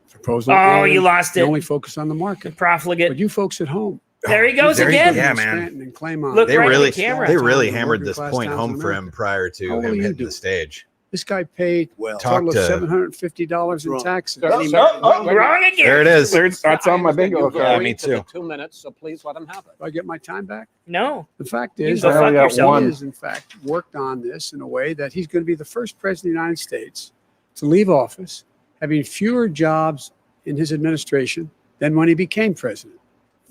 proposal. Oh, and you lost they it. only focus on the The market. profligate. But you folks at home, There he goes There he again. goes. Yeah, in man. Scranton and Claymont, Look They right at really, the camera. they really Towns, hammered working this class point towns home in for him America. prior How to old him are you hitting the doing? stage. this guy paid Well, a total of Talk to- $750 in Wrong. taxes. Wrong again. There it is. That's on my bingo You've card. Yeah, agreed me to the too. 2 minutes, so please let him have it. Do I get my time back? No. The fact You is, can go I only fuck got yourself. one. he has in fact worked on this in a way that he's going to be the first president of the United States to leave office having fewer jobs in his administration than when he became president.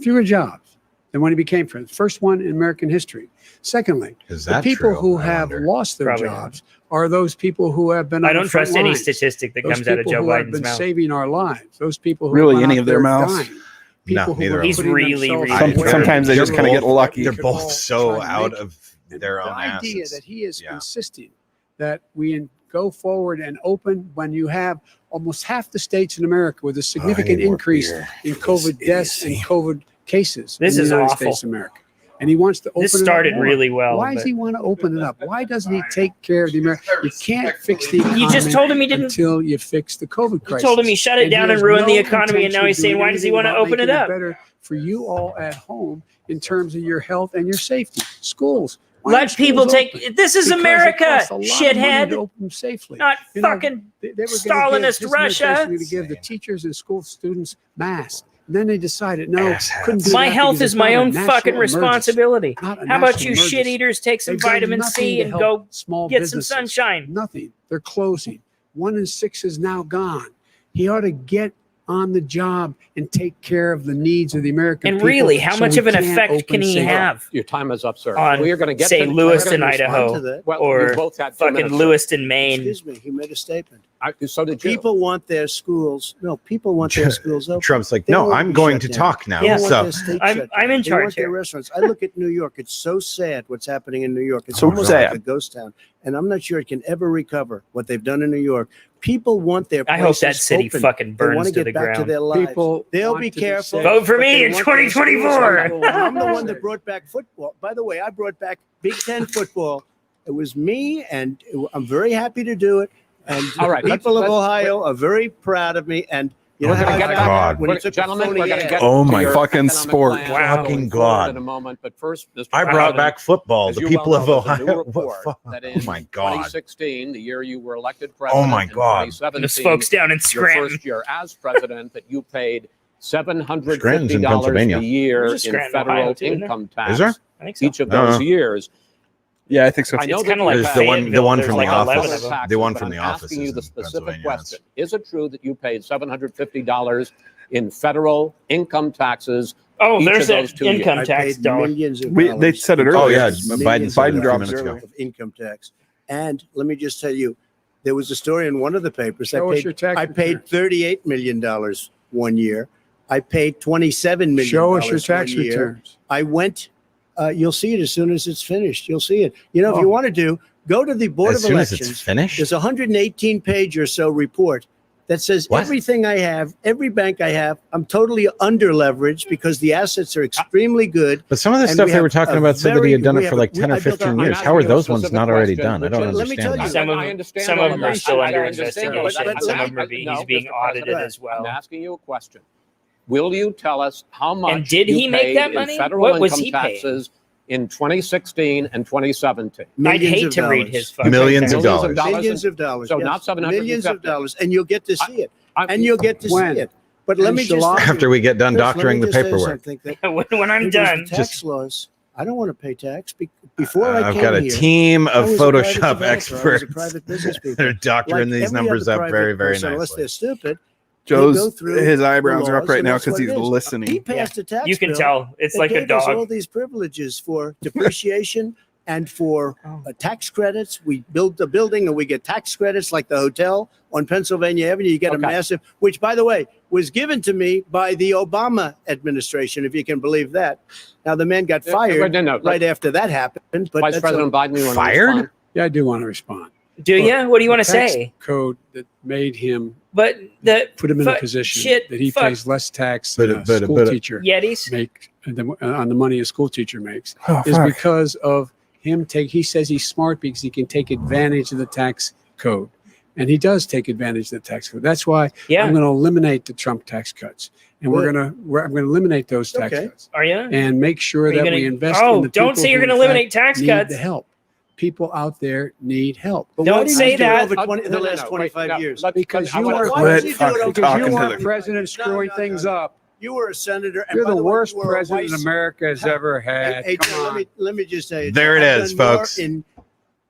Fewer jobs than when he became president. First one in American history. Secondly, Is the that people true? who I have wonder. lost their Probably jobs are those people who have been. I on the don't front trust any lines. statistic that Those comes out of people Joe who have Biden's been mouth. saving our lives. Those people who Really, went any out of their there mouths? dying. People who neither were of them. He's putting really, themselves really away. good. Sometimes they They're just kind of get both- lucky. They're both All so trying to out make it. of And their the own idea asses. that he is Yeah. insisting that we go forward and open when you have almost half the states in America with a significant need more increase beer in for this COVID deaths and idiocy. COVID cases This in is the United awful. States of America. And he wants to open This it up started more. really well. Why does but he want to open it up? Why doesn't he take care of the American? You can't fix the economy You just told him he didn't. until you fix the COVID You crisis. told him he shut it down he and has ruined the no economy, and now intention he's of saying, doing why does he anything want to about open it making up? better for you all at home in terms of your health and your safety. Schools. Why Let are schools people open? take. This is Because it America, costs a lot of money to shithead. open them safely. Not You know, fucking. They were gonna Stalinist give, his Russia. administration was gonna give the teachers and school students masks. And then they decided, no, Asshats. couldn't do My that health because is it's my not a own national fucking emergency. responsibility. Not a How about national you shit emergency. eaters take some They've done vitamin nothing C to and help go small get some businesses. sunshine? Nothing. They're closing. 1 in 6 is now gone. He ought to get on the job and take care of the needs of the American And people. really, how so much we of an can effect open can he safely. have Your time is up, sir. on, We are going to get say, to Lewiston, we're gonna Idaho, respond to that. Well, or you both had 2 fucking minutes, sir. Lewiston, Maine? Excuse me, he made a statement. So did you. People want their schools. No, people want their schools open. Trump's like, They no, won't I'm be going shut to down. talk now. They Yeah. want So their state I'm- shut I'm down. in They charge want their here. restaurants. I look at New York. It's so sad what's happening in New York. It's So almost sad. like a ghost town. And I'm not sure it can ever recover what they've done in New York. People want their I hope that places city open. fucking They want burns to to get the back to ground. their lives. People They'll want be to be careful. safe. Vote for but me they in want their schools 2024. open. I'm the one that brought back football. By the way, I brought back Big Ten football. It was me, and I'm very happy to do it. And All right, the people of let's- Ohio are very proud of me. And you know We're how gonna I get got back- God. when he took the Gentlemen, phony we're going to ad. get Oh to my your fucking economic sport. plan Fucking going God. forward in a moment. But first, Mr. I brought President, back football. as The you people well of know, there's a new Ohio. report that in Oh my God. 2016, the year you were elected president, Oh my and God. 2017, Those folks down in your Scranton. first year as president, that you paid Scranton's in $750 Pennsylvania. a year There's a in Scranton, federal Ohio, too, isn't there? income tax. Is there? I think so. Each of I don't those know. years. Yeah, I think so. I know It's that kind of you like There's have the one- Fayetteville. from There's the like office. 11 of them. taxes, The one but from I'm the office asking you is the in specific Pennsylvania, question. Is it true that you paid $750 in federal income taxes? Oh, Each there's of those that 2 years. income I tax paid dollar. millions of They dollars. said it Oh, earlier. yeah. Millions Biden of said it a few dropped minutes ago. of income tax. And let me just tell you, there was a story in one of the papers. Show us your tax I paid returns. $38 million 1 year. I paid $27 million. Show us your tax 1 year. returns. I went, you'll see it as soon as it's finished. You'll see it. You know, if Oh. you want to do, go to the Board As of soon as Elections. it's finished. There's a 118 page or so report that says What? everything I have, every bank I have, I'm totally under leveraged because the assets are extremely good. But some of the And stuff we they were have talking a about said that very- he had done we it have for a- like 10 or I built 15 our- years. I'm How are asking you a those ones specific not already question, done? I which don't is- let me tell understand you, that. Some of I them, understand some all of them are that. still I under understand, investigation. but Some let- of them are being, no, he's being Mr. audited President, as well. I'm asking you a question. Will you tell us how much And did you he make paid that in money? federal What was income he paid? taxes in 2016 and 2017? I'd Millions hate of to read dollars. his fucking Millions of tax. dollars. Millions of dollars. So yes. not 750. Millions of dollars. And you'll get to see it. I'm- And you'll get to When? see it. But let In me just July? After we get done Chris, let me doctoring the just say paperwork. something that when I'm it was done. the tax laws. I don't want to pay tax. Before I I've came got a here, team I of was a private Photoshop developer. I was a experts. private business people. They're doctoring like these every numbers other up very, private very person, unless nicely. they're stupid. Joe's go through his eyebrows the are up laws, right and now that's because what he's it is. He listening. passed a tax You can bill tell it's that like a gave us all dog. these privileges for depreciation and for Oh. tax credits. We build the building and we get tax credits like the hotel on Pennsylvania Avenue. You get a Okay. massive, which by the way, was given to me by the Obama administration, if you can believe that. Now the man got fired No, right after that happened, but Vice that's President Biden, you want to Fired? respond? Yeah, I do want to respond. Do Look, you? What do you want to the tax say? code that made him But the put him in a fuck position shit, that he fuck pays less tax But- than a but- school but- teacher Yetis. on the money a school teacher makes Oh, is fuck. because of him he says he's smart because he can take advantage of the tax code. And he does take advantage of the tax code. That's why Yeah. I'm going to eliminate the Trump tax cuts. And I'm going to eliminate those tax Okay. cuts Are you? and make sure Are you that gonna- we invest oh, in the don't people say you're who, going to in fact, eliminate tax need cuts. the help. People out there need help. But Don't why did say you do it that. over the last 25 wait, years? no, Because I you wanna- are Why did you do it fucking over because talking you to are the- president screwing things up. You were a senator. And You're by the way, worst you were a president vice- America has ever had. Hey, Come Joe, on. let me just say. There it I've is, done more folks.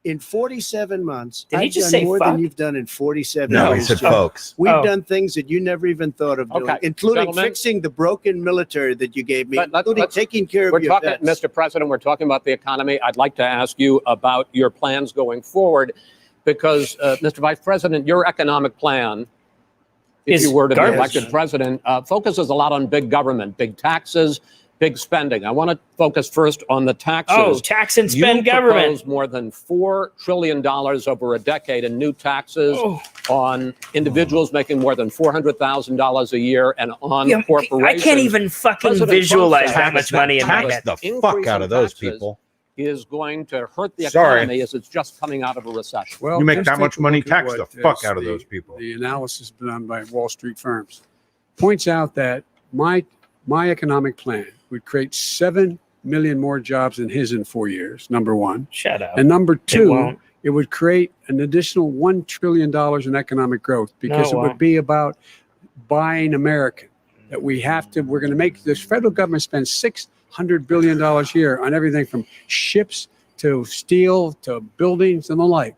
In 47 months, Did he I've just done say more fuck? than you've done in 47 No, he years. said Joe. folks. We've Oh. done things that you never even thought of doing, Okay, including gentlemen. fixing the broken military that you gave me, Let's- including taking care of We're your talking, vets. Mr. President, we're talking about the economy. I'd like to ask you about your plans going forward because, Mr. Vice President, your economic plan, if Is you were to be garbage. elected president, focuses a lot on big government, big taxes, big spending. I want to focus first on the taxes. Oh, tax and spend You government. propose more than $4 trillion over a decade in new taxes Oh. on individuals making more than $400,000 a year and on Yeah, corporations. I can't even fucking President visualize Trump that said much money in my Tax head. the Increase fuck out in of those taxes people. is going to hurt the Sorry. economy as it's just coming out of a recession. Well, You make just that take much a money, look at tax what the fuck is out of the- those people. The analysis done by Wall Street firms points out that my economic plan would create 7 million more jobs than his in 4 years, number one. Shut up. And number It two, won't. it would create an additional $1 trillion in economic growth because No, it it would won't. be about buying American. That we're going to make this federal government spend $600 billion a year on everything from ships to steel to buildings and the like.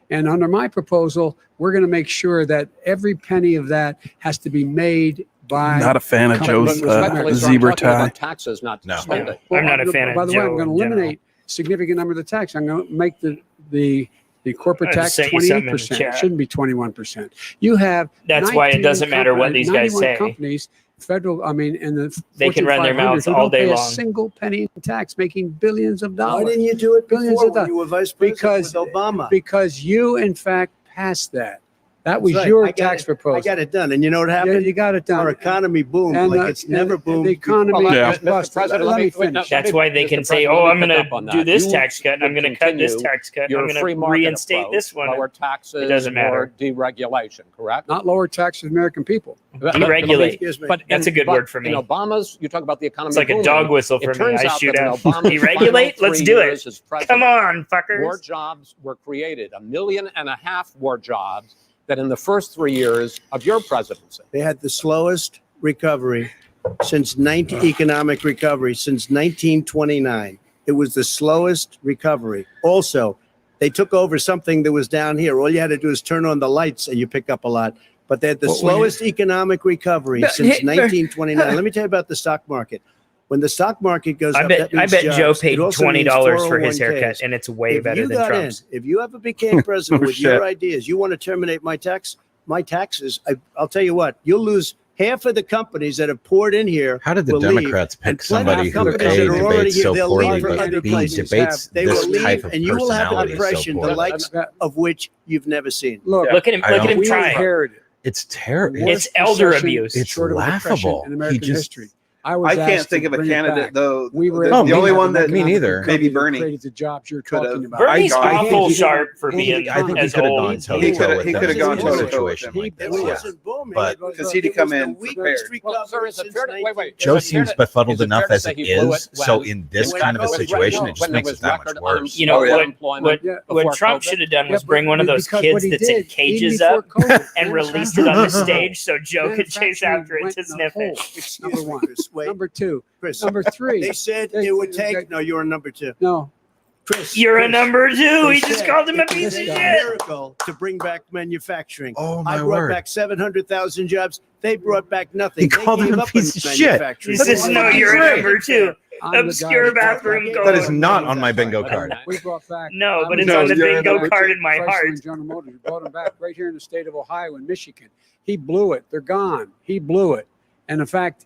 And under my proposal, we're going to make sure that every penny of that has to be made by. Not a fan of But Joe's Respectfully, sir, I'm zebra talking about tie. taxes, not No. spending. I'm not a fan By of the way, Joe I'm going to in general. eliminate significant number of the tax. I'm going to make the corporate I just tax sent you something in the 28%. It chat. shouldn't be 21%. You have That's why it 19 doesn't matter what these guys 91 say. companies, federal, I mean, and the They can Fortune run their 500 mouths who all don't pay day a long. single penny in tax, making billions of Why dollars. didn't you do it Billions before of when you were vice president Because with Obama? because you in fact passed that. That was That's right. your I got tax it. proposal. I got it done. And you know what Yeah, happened? you got it done. Our economy boomed And, like it's never boomed. The economy Well, Yeah. is busted. Mr. President, Let me wait, finish. no, That's why they Mr. can say, President, "Oh, let I'm me going pick up on to do that. this You tax cut. I'm would going to cut this continue tax cut. your I'm going free to market reinstate approach, this one." lower taxes, It doesn't matter. or deregulation, correct? Not lower taxes for American people. Deregulate. Excuse me. But That's a good word for me. In Obama's, you talk about the economy. It's like a booming. dog whistle It for me. turns I out shoot that in out. Obama's Deregulate? final Let's 3 do it. years as president, Come on, more fuckers. jobs were created, 1.5 million more jobs than in the first 3 years of your presidency. They had the slowest recovery economic recovery since 1929. It was the slowest recovery. Also, they took over something that was down here. All you had to do is turn on the lights and you pick up a lot. But they had the What we- slowest economic recovery But- since hey, 1929. Let me tell you about the stock market. When the stock market goes I up, bet that means Joe jobs. paid It also means $20 for his 401ks. haircut, and it's way If better you than got Trump's. if you ever became president Oh, with your shit. ideas, you want to terminate my taxes, I'll tell you what, you'll lose half of the companies that have poured in here. How did the will leave, Democrats and pick plenty somebody of who companies that A, are already debates here, so they'll poorly, leave for but other B, places. debates They this will leave, type of and you will have an personality so impression, the poorly? likes of which you've never seen. Look, Look at him. I Look at don't- him we try. inherited It's terrible. the worst It's elder recession abuse. It's short of a depression laughable. in American He just- history. I was I can't asked to think of a bring it candidate back. though. We were the No, the me only neither. one that Me neither. Maybe that Bernie created the jobs you're could've- talking about. Bernie's I think awful he- sharp for he- being I think he as could have old. gone toe He to toe coulda- with he them coulda in gone a toe-to-toe with situation them. like It this. Yeah. wasn't booming. But- It was because the- he'd it come was the in weakest prepared. Well, recovery sir, is it since fair to, wait, 19- Joe is it fair seems to- befuddled is it enough fair to as say it he blew is. it So when- in this when kind of a there was situation, record- it just when there makes was it that much record worse. You know, Oh, yeah. unemployment What before Trump COVID? should have done was Yeah, bring one of those because kids what he that's did, in cages even up before COVID, and released it on the stage so Joe could chase manufacturing after it went to in a sniff hole. it. Excuse Number me, one. Chris, wait, Number two. Chris. Number three. They said They- it would they- take. No, you're a number two. No. Chris. You're a Chris, number two. they He just said called him a it piece would of take a shit. miracle to bring back manufacturing. Oh I my brought word! back 700,000 jobs. They brought back nothing. He They called him gave a up piece on of shit. manufacturing. He says, no, you're a Great. number two. I'm the guy Obscure that brought bathroom back- gold. That is not on my bingo card. We brought back. No, but I'm it's the on the guy that bingo brought card in my Chrysler heart. and General Motors. We brought them back right here in the state of Ohio and Michigan. He blew it. They're gone. He blew it. And in fact,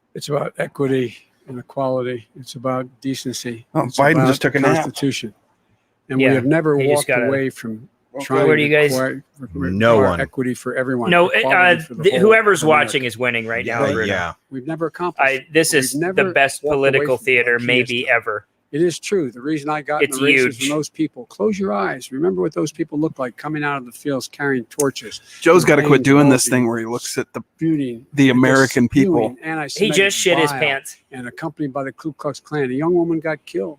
It's about equity. and equality. It's about decency. Oh, It's Biden about just took a the nap. Constitution. And Yeah, we have never he just walked got away from trying Where do you to guys- No require one. equity for everyone. No, equality for the whole whoever's of America. watching is winning right now. Yeah, Bruno. yeah. We've never accomplished. This is We've the never best walked away political from theater what he maybe has done. ever. It is true. The reason I got It's in the race is huge. when those people, close your eyes. Remember what those people looked like coming out of the fields carrying torches, Joe's got to quit doing this Spewing thing where he looks at the spewing, American just spewing people. He anti-Semitic just shit his bile pants. and accompanied by the Ku Klux Klan. A young woman got killed.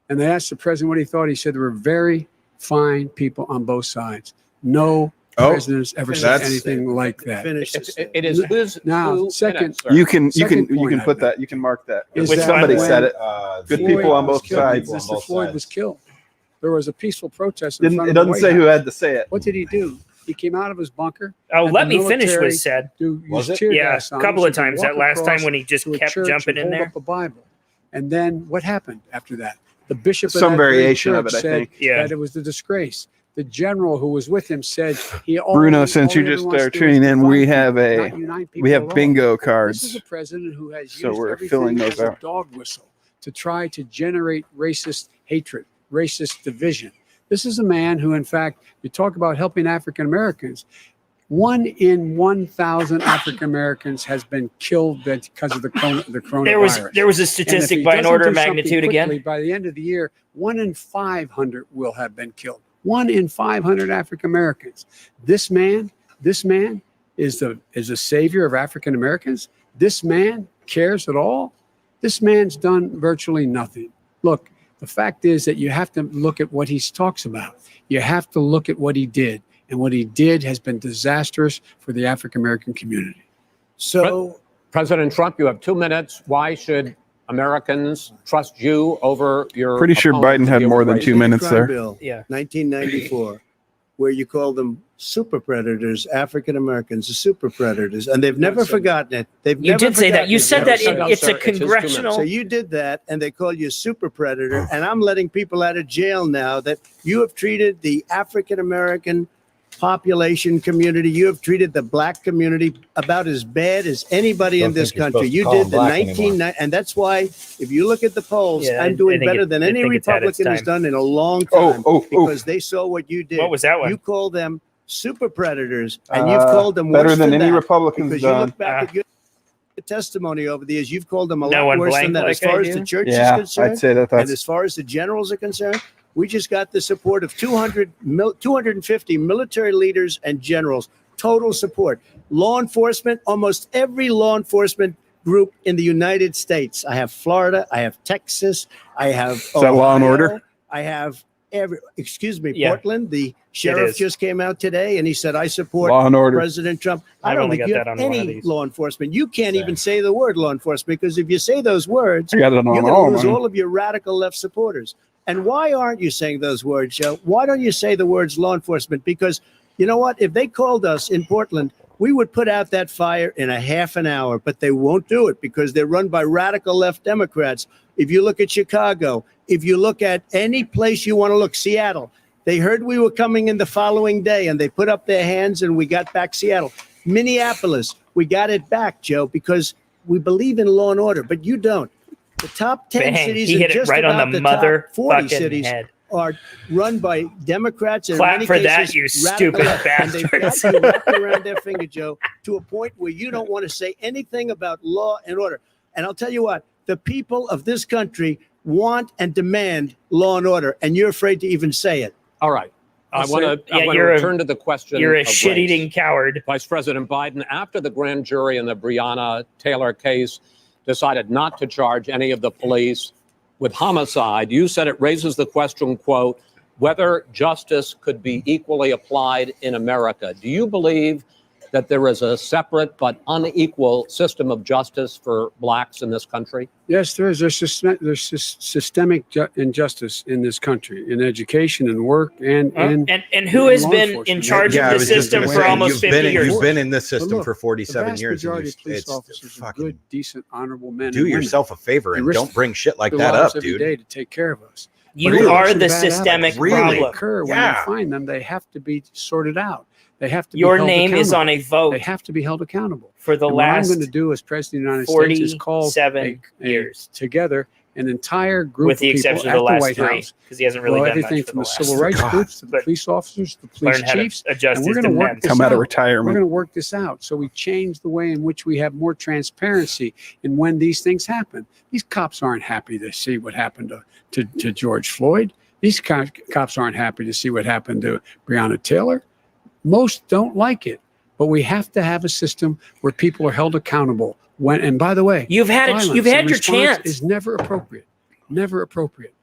And they asked the president what he thought. He said there were very fine people on both sides. No Oh, president's ever said that's- anything like that. Finish It's- this. It is whose Now, two second- minutes, sir. You can Second point put I've that. You can mark that. Is Which that Somebody when said it. Good Floyd people on was both killed, sides. Mr. Floyd was killed. There was a peaceful protest. In Didn't front it of the doesn't White say who House. had to say it? What did he do? He came out of his bunker. Oh, And let the me finish military what said. Was used it? tear Yeah, gas a on couple him of so he times. could That walk last time across when he just to a kept church jumping and in hold there. up a Bible. And then what happened after that? The bishop of Some that very variation of church it, I said think. Yeah. that it was a disgrace. The general who was with him said he Bruno, since you just are tuning in, we have bingo This is cards. a president who has So used we're everything filling those as a out. dog whistle to try to generate racist hatred, racist division. This is a man who, in fact, you talk about helping African Americans. 1 in 1,000 African Americans has been killed because of the coronavirus. There was a And if statistic he by an doesn't order do of something magnitude quickly, again. by the end of the year, 1 in 500 will have been killed. 1 in 500 African Americans. This man is a savior of African Americans. This man cares at all. This man's done virtually nothing. Look, the fact is that you have to look at what he talks about. You have to look at what he did. And what he did has been disastrous for the African American community. So President Trump, you have 2 minutes. Why should Americans trust you over your? Pretty sure opponent Biden to had deal more with than racism? 2 minutes Crime there. Bill, Yeah. 1994, where you call them super predators, African Americans, the super predators, and they've never forgotten it. They've You never did say that. forgotten You it. said No, that no, it's sir, a it's his 2 minutes. congressional. So you did that, and they call you a super predator, and I'm letting people out of jail now that you have treated the African American population community, you have treated the black community about as bad as anybody in Don't this think you're country. supposed to You call did them the black 1990, and that's why if you look at the polls, Yeah, I'm I doing think better it- than I any think it's had its Republican has time. done in a long Oh, time because they saw what you did. What was that one? You call them super predators, and you've called them better worse than than any that, Republicans because you done. look back at your testimony over the years, you've called them a No lot one worse blanked than that. like As far I as do? the church Yeah, is concerned, I'd say that and that's as far as the generals are concerned, we just got the support of 250 military leaders and generals, total support. Law enforcement, almost every law enforcement group in the United States. I have Florida, I have Texas, I have that Law and Ohio, Order? I have Yeah. Portland. The sheriff is. just came out today and he said, I support Law and Order. President Trump. I I've don't only think got you that have on one of any these. law enforcement. You can't Same. even say the word law enforcement, because if you say those words, I got it on you're my going to lose own. all of your radical left supporters. And why aren't you saying those words, Joe? Why don't you say the words law enforcement? Because you know what? If they called us in Portland, we would put out that fire in a half an hour, but they won't do it because they're run by radical left Democrats. If you look at Chicago, if you look at any place you want to look, Seattle, they heard we were coming in the following day and they put up their hands and we got back Seattle. Minneapolis, we got it back, Joe, because we believe in law and order, but you don't. The top 10 Bang, cities he and hit it just right about on the top mother 40 fucking cities head. are run by Democrats. And in Clap many for that, cases, you radical stupid left. And they've got bastards. you wrapped around their finger, Joe, to a point where you don't want to say anything about law and order. And I'll tell you what, the people of this country want and demand law and order, and you're afraid to even say it. All right. I Also, want to yeah, you're a- return to the question. You're a of shit-eating race. coward. Vice President Biden, after the grand jury in the Breonna Taylor case decided not to charge any of the police with homicide, you said it raises the question, quote, whether justice could be equally applied in America. Do you believe that there is a separate but unequal system of justice for blacks in this country? Yes, there is. There's systemic injustice in this country, in education and work and And who has law been in enforcement. charge Yeah, I of the was just system gonna for say, almost 50 years? You've been in this system look, for the 47 vast years. And majority of police it's officers are fucking good, decent, honorable men. do and women. yourself a favor They and risk don't bring shit like their that lives up, every dude. day to take care of us. You Really? are Some the bad systemic apples Really? problem. occur when Yeah. you find them. They have to be sorted out. They have to. Your be held name is on accountable. a vote They have to be held accountable. for the And what I'm last going to do as president of the United States is call 47 years, together an entire group with the of people exception at of the the last White 3, House. because he hasn't really Well, done everything much for from the the last. civil rights God. groups to the But police officers, the police Learn how to chiefs. adjust And we're his going to work demands. this Come out of out. We're retirement. going to work this out. So we change the way in which we have more transparency in when these things happen. These cops aren't happy to see what happened to George Floyd. These cops aren't happy to see what happened to Breonna Taylor. Most don't like it, but we have to have a system where people are held accountable. When, and by the way, You've had violence you've in had your response chance, is never appropriate. Never appropriate.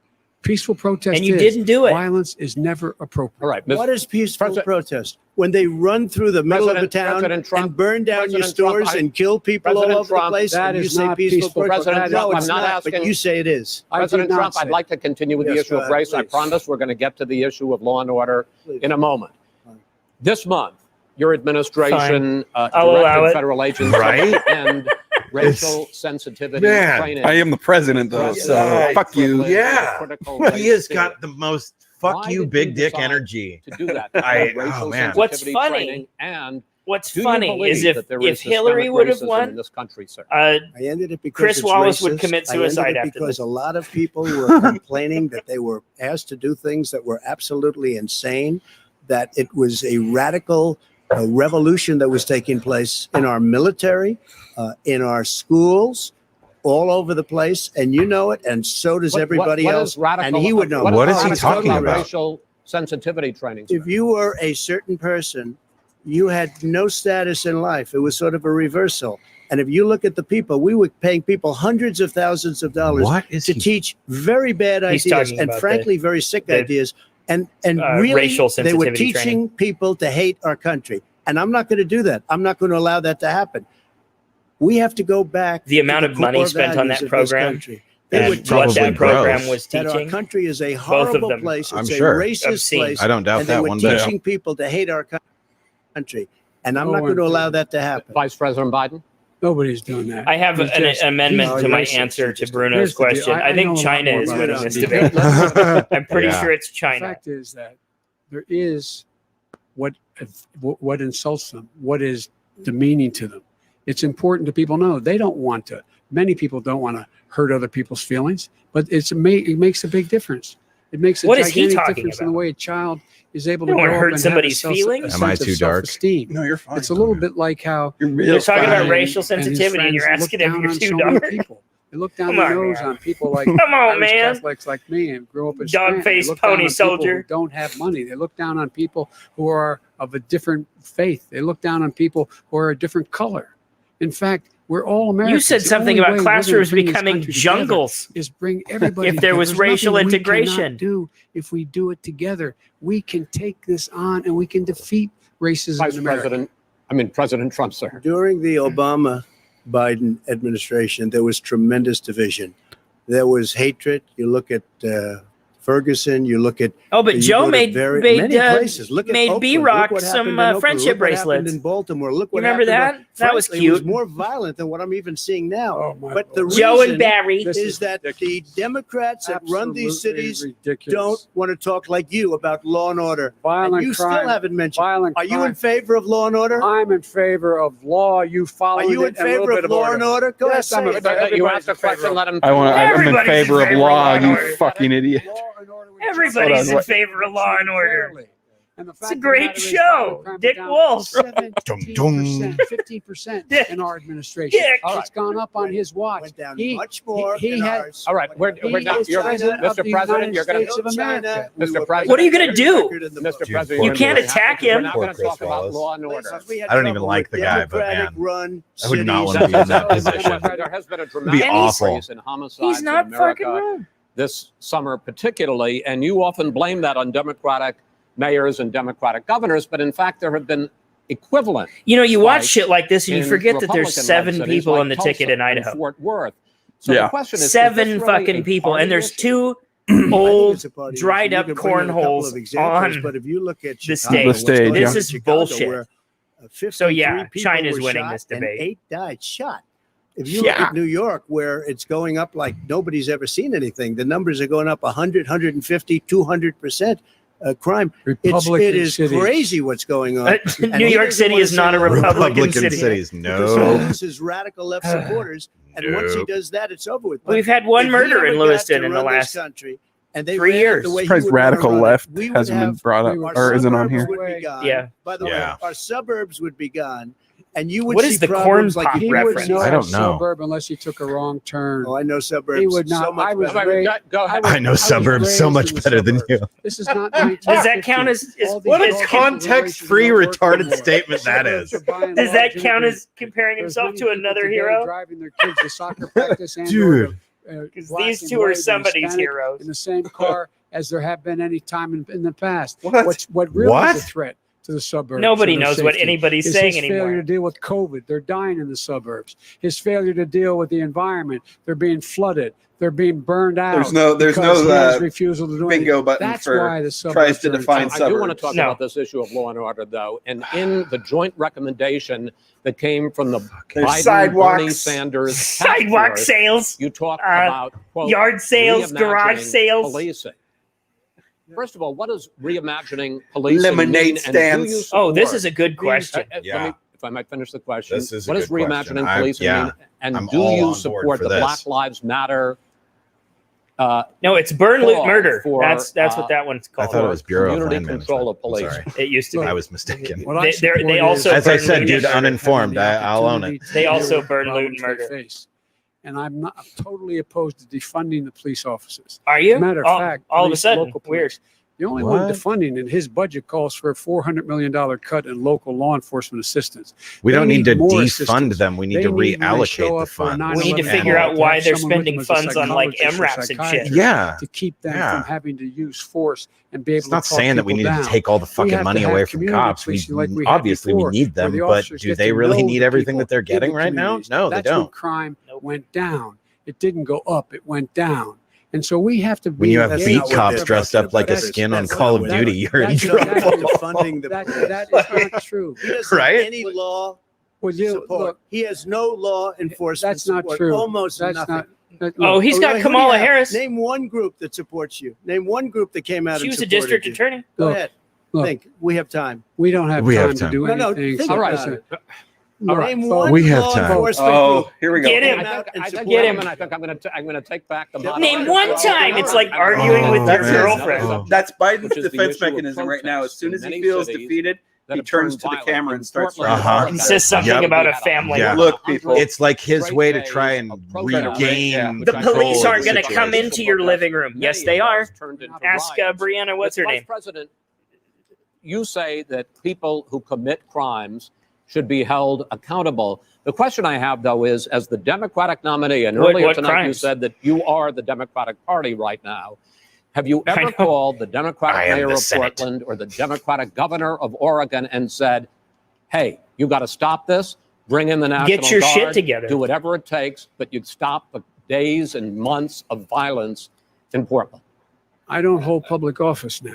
Peaceful protest and you is. didn't do it. Violence is never appropriate. All right, What is peaceful President- protest? When they run through the middle of the town President Trump- and burn down your President Trump, stores I- and kill people President all over Trump, the place, that and you is say not peaceful peaceful protest? President No, Trump, it's I'm not not, but asking- you say it is. I did President not Trump, say I'd like to continue with the Yes, issue go of ahead, race. I please. promise we're going to get to the issue of law and order Please. in a moment. This month, your administration I'll allow directed it. federal agents Right? and racial sensitivity Man, training. I am the president, though, so Yeah. fuck you. Yeah. Critical He has race got the most Why fuck you did big you dick decide energy. to do that. I- Racial oh, man. What's sensitivity funny- training, and What's do you funny believe is if that there is Hillary systemic would have racism won, in this country, sir? I ended it because Chris it's Wallace would racist. commit I ended suicide it after because this. a lot of people were complaining that they were asked to do things that were absolutely insane, that it was a radical revolution that was taking place in our military, in our schools, all over the place, and you know it, and so does everybody what else. is radical, and he would know. What is he radical talking about? Racial sensitivity training. Sir? If you were a certain person, you had no status in life. It was sort of a reversal. And if you look at the people, we were paying people hundreds of thousands of dollars What is to he? teach very bad He's ideas talking and about frankly very sick the, ideas. And really, racial they were sensitivity teaching training. people to hate our country. And I'm not going to do that. I'm not going to allow that to happen. We have to go back. The to amount of money core spent on values that of this program country. They and would what probably that program gross. was that our teaching. country is a Both of horrible them. place. I'm It's sure. a racist Obscene. place. I don't doubt and they that were one bit. teaching people to hate our country. And I'm Oh, not going to and- allow that to happen. Vice President Biden? Nobody's doing that. I have He's an just- amendment he's to my racist. answer to Here's Bruno's the deal. question. I know a think lot China more is about winning it. this The debate. I'm pretty Yeah. sure it's The China. fact is that there is what insults them, what is demeaning to them. It's important to people know they don't want to. Many people don't want to hurt other people's feelings, but it makes a big difference. It makes a What is he gigantic talking difference in the about? way a child is able to You don't wanna grow up hurt and have somebody's a feelings? Am I sense of too dark? self-esteem. No, you're fine. It's a little bit like how You're You're real talking fine. about Biden racial and his sensitivity, and you're friends asking look if down you're on too so many dark. people. They look down Come their on, nose man. on people like Come on, Irish man. Catholics like me and grow up in Dog Scranton. They face look down pony on people soldier. who don't have money. They look down on people who are of a different faith. They look down on people who are a different color. In fact, we're all Americans. You said The something only way about we're gonna classrooms bring this becoming country together jungles. is bring everybody. If there together. was There's racial nothing we integration. cannot do if we do it together. We can take this on and we can defeat racism Vice in America. President Trump, sir. During the Obama-Biden administration, there was tremendous division. There was hatred. You look at Ferguson. You look at Oh, but you Joe go to made many places. Look at made Oakland. B-Rock Look what some happened in Oakland. friendship Look what happened bracelets. in Baltimore. Look You what remember happened that? That was Frankly, It was cute. more violent than what I'm even seeing now. Oh, my But the Lord. Joe reason and Barry. This is that the Democrats that run these Absolutely cities ridiculous. don't want to talk like you about law and order. Violent And you crime. still haven't mentioned. Violent Are you crime. in favor of law and order? I'm in favor of law. You follow Are you in favor of law and order? Go Yes, I'm ahead. in say it. favor. You asked a question, let him. I'm in Everybody's favor of in favor law, of you law and order. fucking idiot. Everybody's in what? favor of law and order. And the It's a fact of the great matter is show. violent crime Dick is down Wolf. 17%, 15% in our administration. Dick. It's gone up on his watch. Went down He- much more. he in had- ours. All right, we're He not. is You're, president of Mr. the President, you're going United to. States of America. Mr. President, What are you going to do? Mr. Dude, President, You can't attack him. We're not going to Poor talk Chris about Wallace. law and order. I don't even like the guy, but man, Run I would not cities. want to be in that position. There has been a be dramatic awful. increase in homicides He's not in fucking America wrong. this summer, particularly, and you often blame that on Democratic mayors and Democratic governors, but in fact, there have been equivalent. You know, you watch spikes shit like this and you in forget that there's Republican-led 7 cities people like on the Tulsa ticket in and Idaho. Fort Worth. So Yeah. the question is 7 this really fucking a people, party and there's issue? 2 old, Dried dried up cornholes on But if you look at the Chicago, stage. what's going This on in is Chicago, bullshit. where, 53 So, yeah, people China's were winning shot this and debate. 8 died shot. If you look Yeah. at New York, where it's going up like nobody's ever seen anything, the numbers are going up 100, 150, 200%. crime. It Republican is cities. crazy what's going on. And New he York doesn't City wanna is say not a the word Republican city. cities. because No. this is radical left supporters. And once he Nope. does that, it's over with. But We've had one if he murder in ever got Lewiston to in the run this last country, and they 3 ran it years. the way he Surprised would wanna radical run it, left we would hasn't been have- brought up our or isn't on suburbs here. would be gone. Yeah. By the Yeah. way, our suburbs would be gone, and you would What see is the problems corn like pop you He would reference? would know I a don't know. suburb unless he took a wrong turn. Oh, I know suburbs. He would not. So much I was better. raised. Go ahead. I know was suburbs so raised much in the better than suburbs. you. This is not. Does that count as What a is- context-free retarded statement that is. does that count as comparing himself to another hero? Driving their kids to soccer practice and Dude. Because these two are somebody's heroes. in the same car as there have been any time in the past. What? What really What? is a threat to the suburbs? Nobody and their knows what safety anybody's is saying his failure anymore. to deal with COVID. They're dying in the suburbs. His failure to deal with the environment. They're being flooded. They're being burned out. There's because he has no refusal to do bingo anything. button That's for why the suburbs tries to are in define trouble. I do want to suburbs. talk No. about this issue of law and order, though. And in the joint recommendation that came from the There's Biden, sidewalks. Bernie Sanders task Sidewalk force, sales, you talk uh, about quote, yard sales, garage reimagining sales. policing. First of all, what does reimagining policing Lemonade mean? And stands. do you Oh, this support- is a good question. Yeah. Let me, if I might finish the question. This is a What does good question. reimagining I- policing yeah. mean? And I'm do all on you board support for the this. Black Lives Matter No, it's burn, loot, call murder. for, That's what that one's I called. thought it was Bureau of community Land control of Management. I'm police? sorry. It used to be. I was mistaken. What I They support also is- As I burn, said, loot, dude, and murder. uninformed. I'll own it. Opportunity They to also deal with burn, loot, problems and they murder. face. And I'm not totally opposed to defunding the police officers. Are you? Matter of all, fact, all of a police, sudden, local police. weird. The only one What? defunding in his budget calls for a $400 million cut in local law enforcement assistance. We They don't need to need more defund assistance. them. We need They to need, when they reallocate show the up for a funds. 9/11 We need to And figure out to why have they're someone with spending them as a funds on like psychologist or MRAPs and shit. psychiatrist Yeah. to keep them Yeah. from having to use force and be able It's to not talk saying that we need people to down. take all the fucking have to money have away from community cops. We policing like we had obviously before, we need where them, the but officers do get they to really know need the everything people that they're in the getting right now? communities. No, they That's when don't. crime went down. It didn't go up. It went down. And so we have to be. When you have That's beat not what cops they're dressed talking up like a about. skin on That's Call not of what Duty, they're- you're in He's trouble. defunding the that police. is not true. He doesn't Right? have any law Well, you support. look, He has no law enforcement that's not support. true. Almost That's nothing. not. that- Oh, look, he's Who got do you Kamala have? Harris. Name one group that supports you. Name one group that came out She and was a supported district you. attorney. Go Look, ahead. look. Think. We have time. we don't have We time have to time. do No, no, anything. think All right. about it. Look, Name folks, one We have law time. enforcement Oh, group here we go. Get him. came out and I think supported Get you. him. I think I'm going to take back the Name moderator. one time. It's like arguing with your That's girlfriend. Oh. That's Biden's Which is the defense issue of mechanism right now. As soon as he protests in feels many cities defeated, that he have turns turned to the violent. camera and In starts Portland, Uh-huh. Oregon, He says something Yep. about a family. Yeah. Look, people. It's like his Great way to days try and of protest. regain Yeah. The control police of aren't the going to come situation. into your living room. Yes, they are. Turned into Ask riots. Brianna, what's But her Vice name? President, you say that people who commit crimes should be held accountable. The question I have, though, is as the Democratic nominee, and What- earlier what tonight you crimes? said that you are the Democratic Party right now. Have you I ever know. called the I Democratic am mayor the of Senate. Portland or the Democratic governor of Oregon and said, hey, you got to stop this, bring in the National Get your Guard, shit together. do whatever it takes, but you'd stop the days and months of violence in Portland? I don't hold public office now.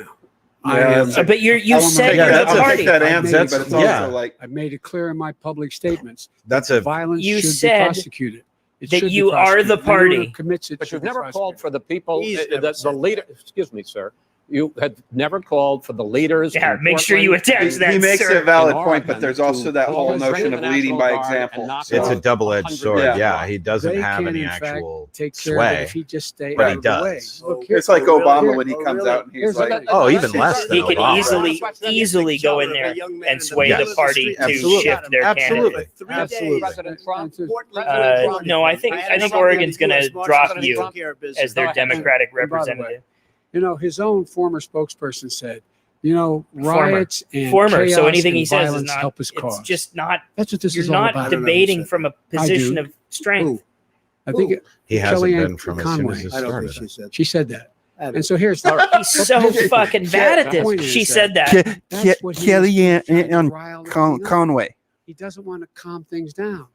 Yeah, I am, that's a- But you I'll said take you're that. the I'll party. take that I answer, made but it's it also clear. like I've made it clear in my public statements. That's a Violence You should said be prosecuted. It that should be you are the prosecuted. Anyone who party. commits it But should you've be never called prosecuted. for the people, He's never the said leader. Excuse me, sir. You had never called for the leaders. Yeah, in make sure you Portland attach he that, makes sir. a valid in point, but Oregon there's also to that whole bring notion the of leading National by Guard example. and knock it's a out double-edged 100 sword. Yeah. Yeah, he doesn't They have can, any in fact, actual take care of it sway. if he just stay But out he of the way. does. Look, It's like Oh, really? Obama when he Oh, comes really? out and he's Here's like, the- Oh, even less than He could Obama. easily go in there and sway the party to Absolutely. shift their Absolutely. candidate. Absolutely. President Trump. No, I think Oregon's going to drop you as their Go ahead. Democratic And by the way, representative. You know, his own former spokesperson said, you know, Former. riots and Former, so chaos anything and he says is violence not. help his It's cause. just not. That's what this You're is all not about. debating from a position do. of strength. I think it, He hasn't Kellyanne been from as soon Conway. as it I don't started. think she said. she said that. I don't And so here's All right, he's so fucking bad at point this. is She that- said that. that's what he is trying to Kellyanne rile everyone up. Conway. He doesn't want to calm things down.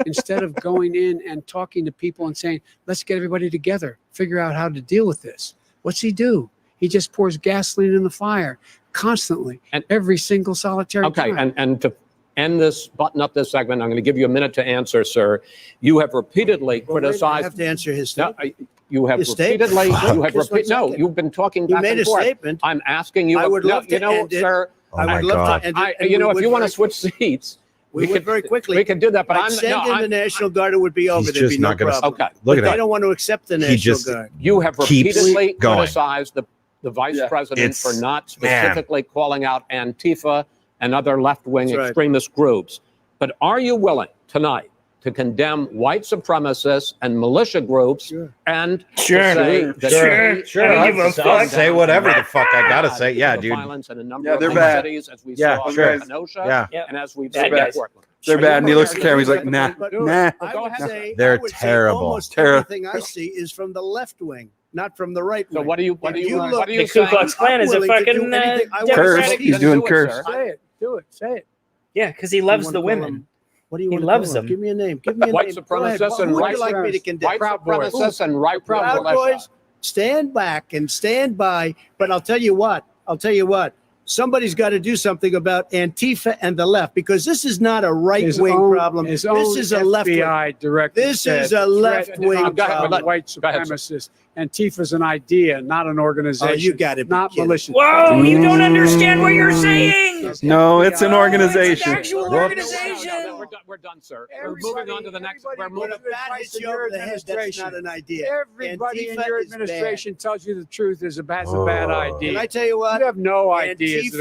Instead of going in and talking to people and saying, let's get everybody together, figure out how to deal with this. What's he do? He just pours gasoline in the fire constantly, And- every single solitary Okay, time. and to end this, button up this segment, I'm going to give you a minute to answer, sir. You have repeatedly Well, wait, I criticized. have to answer his No, statement. You have Your statement. repeatedly, Fuck. you have Just one no, second. you've been talking You back made and a forth. statement. I'm asking you. I would love to end it. sir. Oh my I would love God. to end it. and You know, we if would you want to very- switch seats, we would very quickly. We could do that, but I'd I'm send no, in the National Guard, it would be over. He's There'd just be no not gonna problem. okay. Look But at they him. don't want to accept the He National just- Guard. You have Keeps repeatedly going. criticized the vice Yeah. president It's- for not specifically calling out Antifa and other left-wing That's right. extremist groups. But are you willing tonight to condemn white supremacists and militia groups Sure. and Sure. to say that Sure. I don't give a I'll fuck. say whatever the fuck I gotta say. Yeah, the dude. Violence in a number Yeah, of they're big bad. cities, as we Yeah, saw sure. in Kenosha, Yeah. and as we've Bad seen in guys. Portland. They're bad. And he looks at the camera. He's like, But- nah, but- nah. I Go would ahead. say, They're I would say terrible. almost Terror. everything I see is from the left wing, not from the right So wing. what do you If what you are look- you The Ku saying? Klux Klan is a willing to do fucking anything I want. Democratic. He's Then doing do it, curse. sir. Say it. Do it. Say it. Yeah, because he What do loves you the wanna call women. him? What do you He want to loves call him? them. Give me a name. Give me a White name. Go ahead. supremacists and Who would white you like me to condemn? White Proud Boys. supremacists and right Proud Boys, stand back and stand by. But I'll tell you what. Somebody's got to do something about Antifa and the left, because this is not a right-wing problem. His This own is a left-wing. FBI director. This said is a left-wing threat problem. of white Go ahead, sir. supremacists. Antifa's an idea, not an organization. Oh, you got to be not kidding. militia. Whoa, you don't understand what you're saying. No, it's an Oh, organization. It's an actual Whoops. organization. We're done, sir. Everybody- We're moving on to the next. We're everybody moving. When a bat hits you over the head, that's not an idea. Everybody in Antifa your is bad. administration tells you the truth is a bad idea. Can I tell you what? You have no ideas.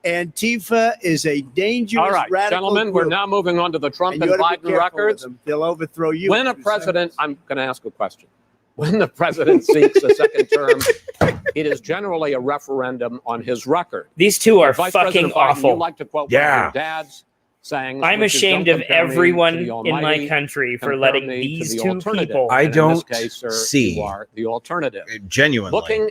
Antifa is a dangerous All right, radical gentlemen, we're group, now moving on to the Trump and and you ought to be Biden careful with records. them. They'll overthrow you. When a president, I'm going to ask a question. When the president seeks a second term, it is generally a referendum on his record. These two are Vice fucking President Biden, you awful. like to quote one Yeah. of your dads saying, I'm which is, ashamed "Don't of compare me to everyone the in Almighty, my country for compare letting me to these the two alternative." people. I And in don't this case, sir, see- you are the alternative. Genuinely. Looking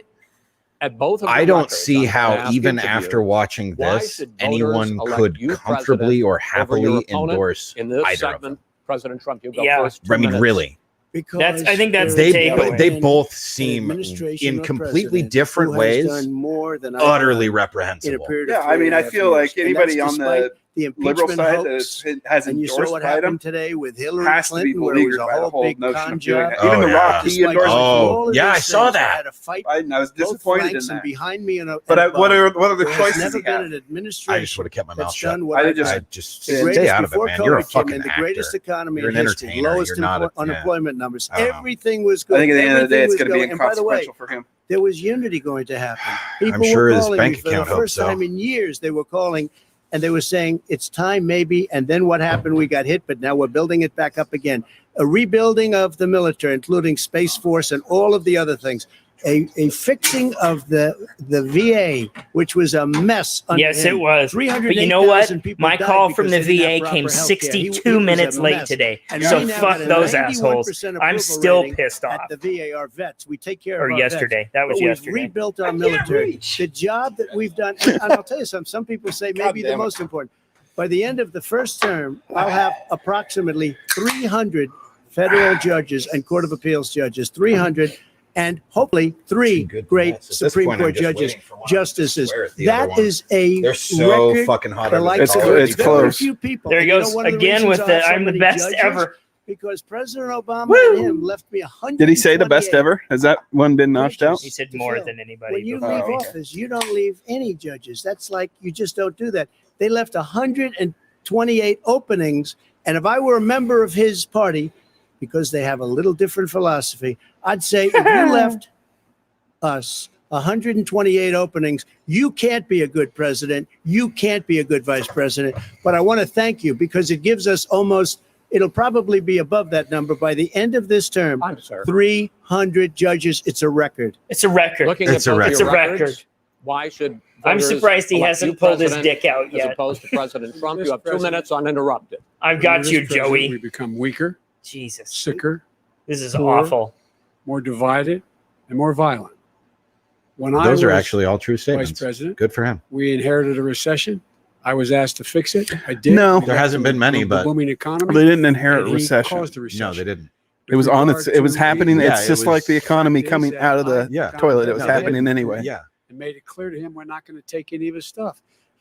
at both of the I don't records, see I'm how, gonna ask even each of after you, watching why this, should voters anyone elect could you comfortably or over your happily opponent endorse in this either of them. segment, President Trump, you go Yeah. first. 2 I mean, minutes. really. Because I think that's there the has takeaway. They been both an seem administration in or completely president different who has ways done more than I've utterly done in a reprehensible. period Yeah, of I mean, I 3.5 feel like years. And anybody that's on despite the the liberal impeachment side hoax. that has And you saw endorsed what Biden happened today with Hillary has to be Clinton, where it was beleaguered a by the whole whole big notion con of doing job. it. Even Oh, The yeah. Rock, he Despite endorsed Oh, all of yeah, these I saw things, that. had a fight Biden. I was both disappointed in flanks and that. behind me. But what other there has choices never he been had? an I just administration would have kept my mouth that's shut. done what I I've just- done. Just The stay greatest out of it, before man. You're a COVID came fucking in, the actor. greatest economy You're in an history, entertainer. lowest You're not a- unemployment numbers. I don't know. Everything was I good. think at the end of the day, it's Everything going to be was going. And by the way, inconsequential for him. there was unity going to happen. I'm People sure were his calling bank me for account the first hopes so. time in years. They were calling and they were saying it's time maybe. And then what happened? We got hit, but now we're building it back up again. A rebuilding of the military, including Space Force and all of the other things. A fixing of the VA, which was a mess. under Yes, him. it was. But you know 308,000 what? people My died call from the because they didn't have VA proper came healthcare. 62 was a minutes late mess. today. And So we now fuck got a those assholes. 91% I'm approval still rating pissed at off. the VA, our vets. We take care Or of our vets. yesterday. That was But we've yesterday. rebuilt our military. The job that we've done, and I'll tell you something, some people say maybe the most important. By the end of the first term, I'll have approximately 300 federal judges and Court of Appeals judges, 300, and hopefully three Good great mess. At this Supreme point, I'm Court just judges, waiting for one. justices. I swear it's the other That one. is a They're so record. fucking hot The under likes the It's- of collar. it's very close. few people. There he You know goes one of the again reasons with I the have so I'm the many best judges? ever. Because President Obama Woo! and him left me 100. Did he say the best ever? Has that one been notched out? He said to more fill. than anybody. When you before leave me. office, you don't leave any judges. That's like you just don't do that. They left 128 openings, and if I were a member of his party, because they have a little different philosophy, I'd say if you left us 128 openings, you can't be a good president. You can't be a good vice president. But I want to thank you because it gives us almost. It'll probably be above that number by the end of this term. I'm sorry. 300 judges. It's a record. It's a record. Looking It's at a both record. It's your a record. records, why should I'm voters surprised he elect hasn't you pulled his president dick out as yet. opposed to President Trump? This You have 2 president- minutes uninterrupted. I've got Under you, this president, We Joey. become weaker, Jesus. sicker, This is Poor. awful. more divided, and more violent. When I Those are was actually all true vice statements. president, Good for him. we inherited a recession. I was asked to fix it. I did. No. We There got hasn't been many, a but- booming economy. They didn't inherit and he recession. caused the recession. No, they didn't. It was on its. It was happening. Yeah, It's it just like was- the economy coming out of the Yeah. toilet. It was No, they happening didn't. anyway. Yeah. and made it clear to him we're not going to take any of his stuff.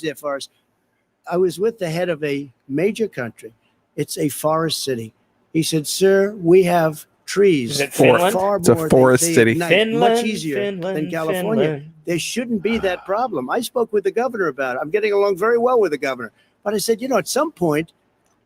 huge their forests. I was with the head of a major country. It's a forest city. He said, sir, we have trees. Is it Finland? Far It's a more, forest they city. ignite Finland, much easier Finland, than California. Finland. There shouldn't be that problem. I spoke with the governor about it. I'm getting along very well with the governor. But I said, at some point,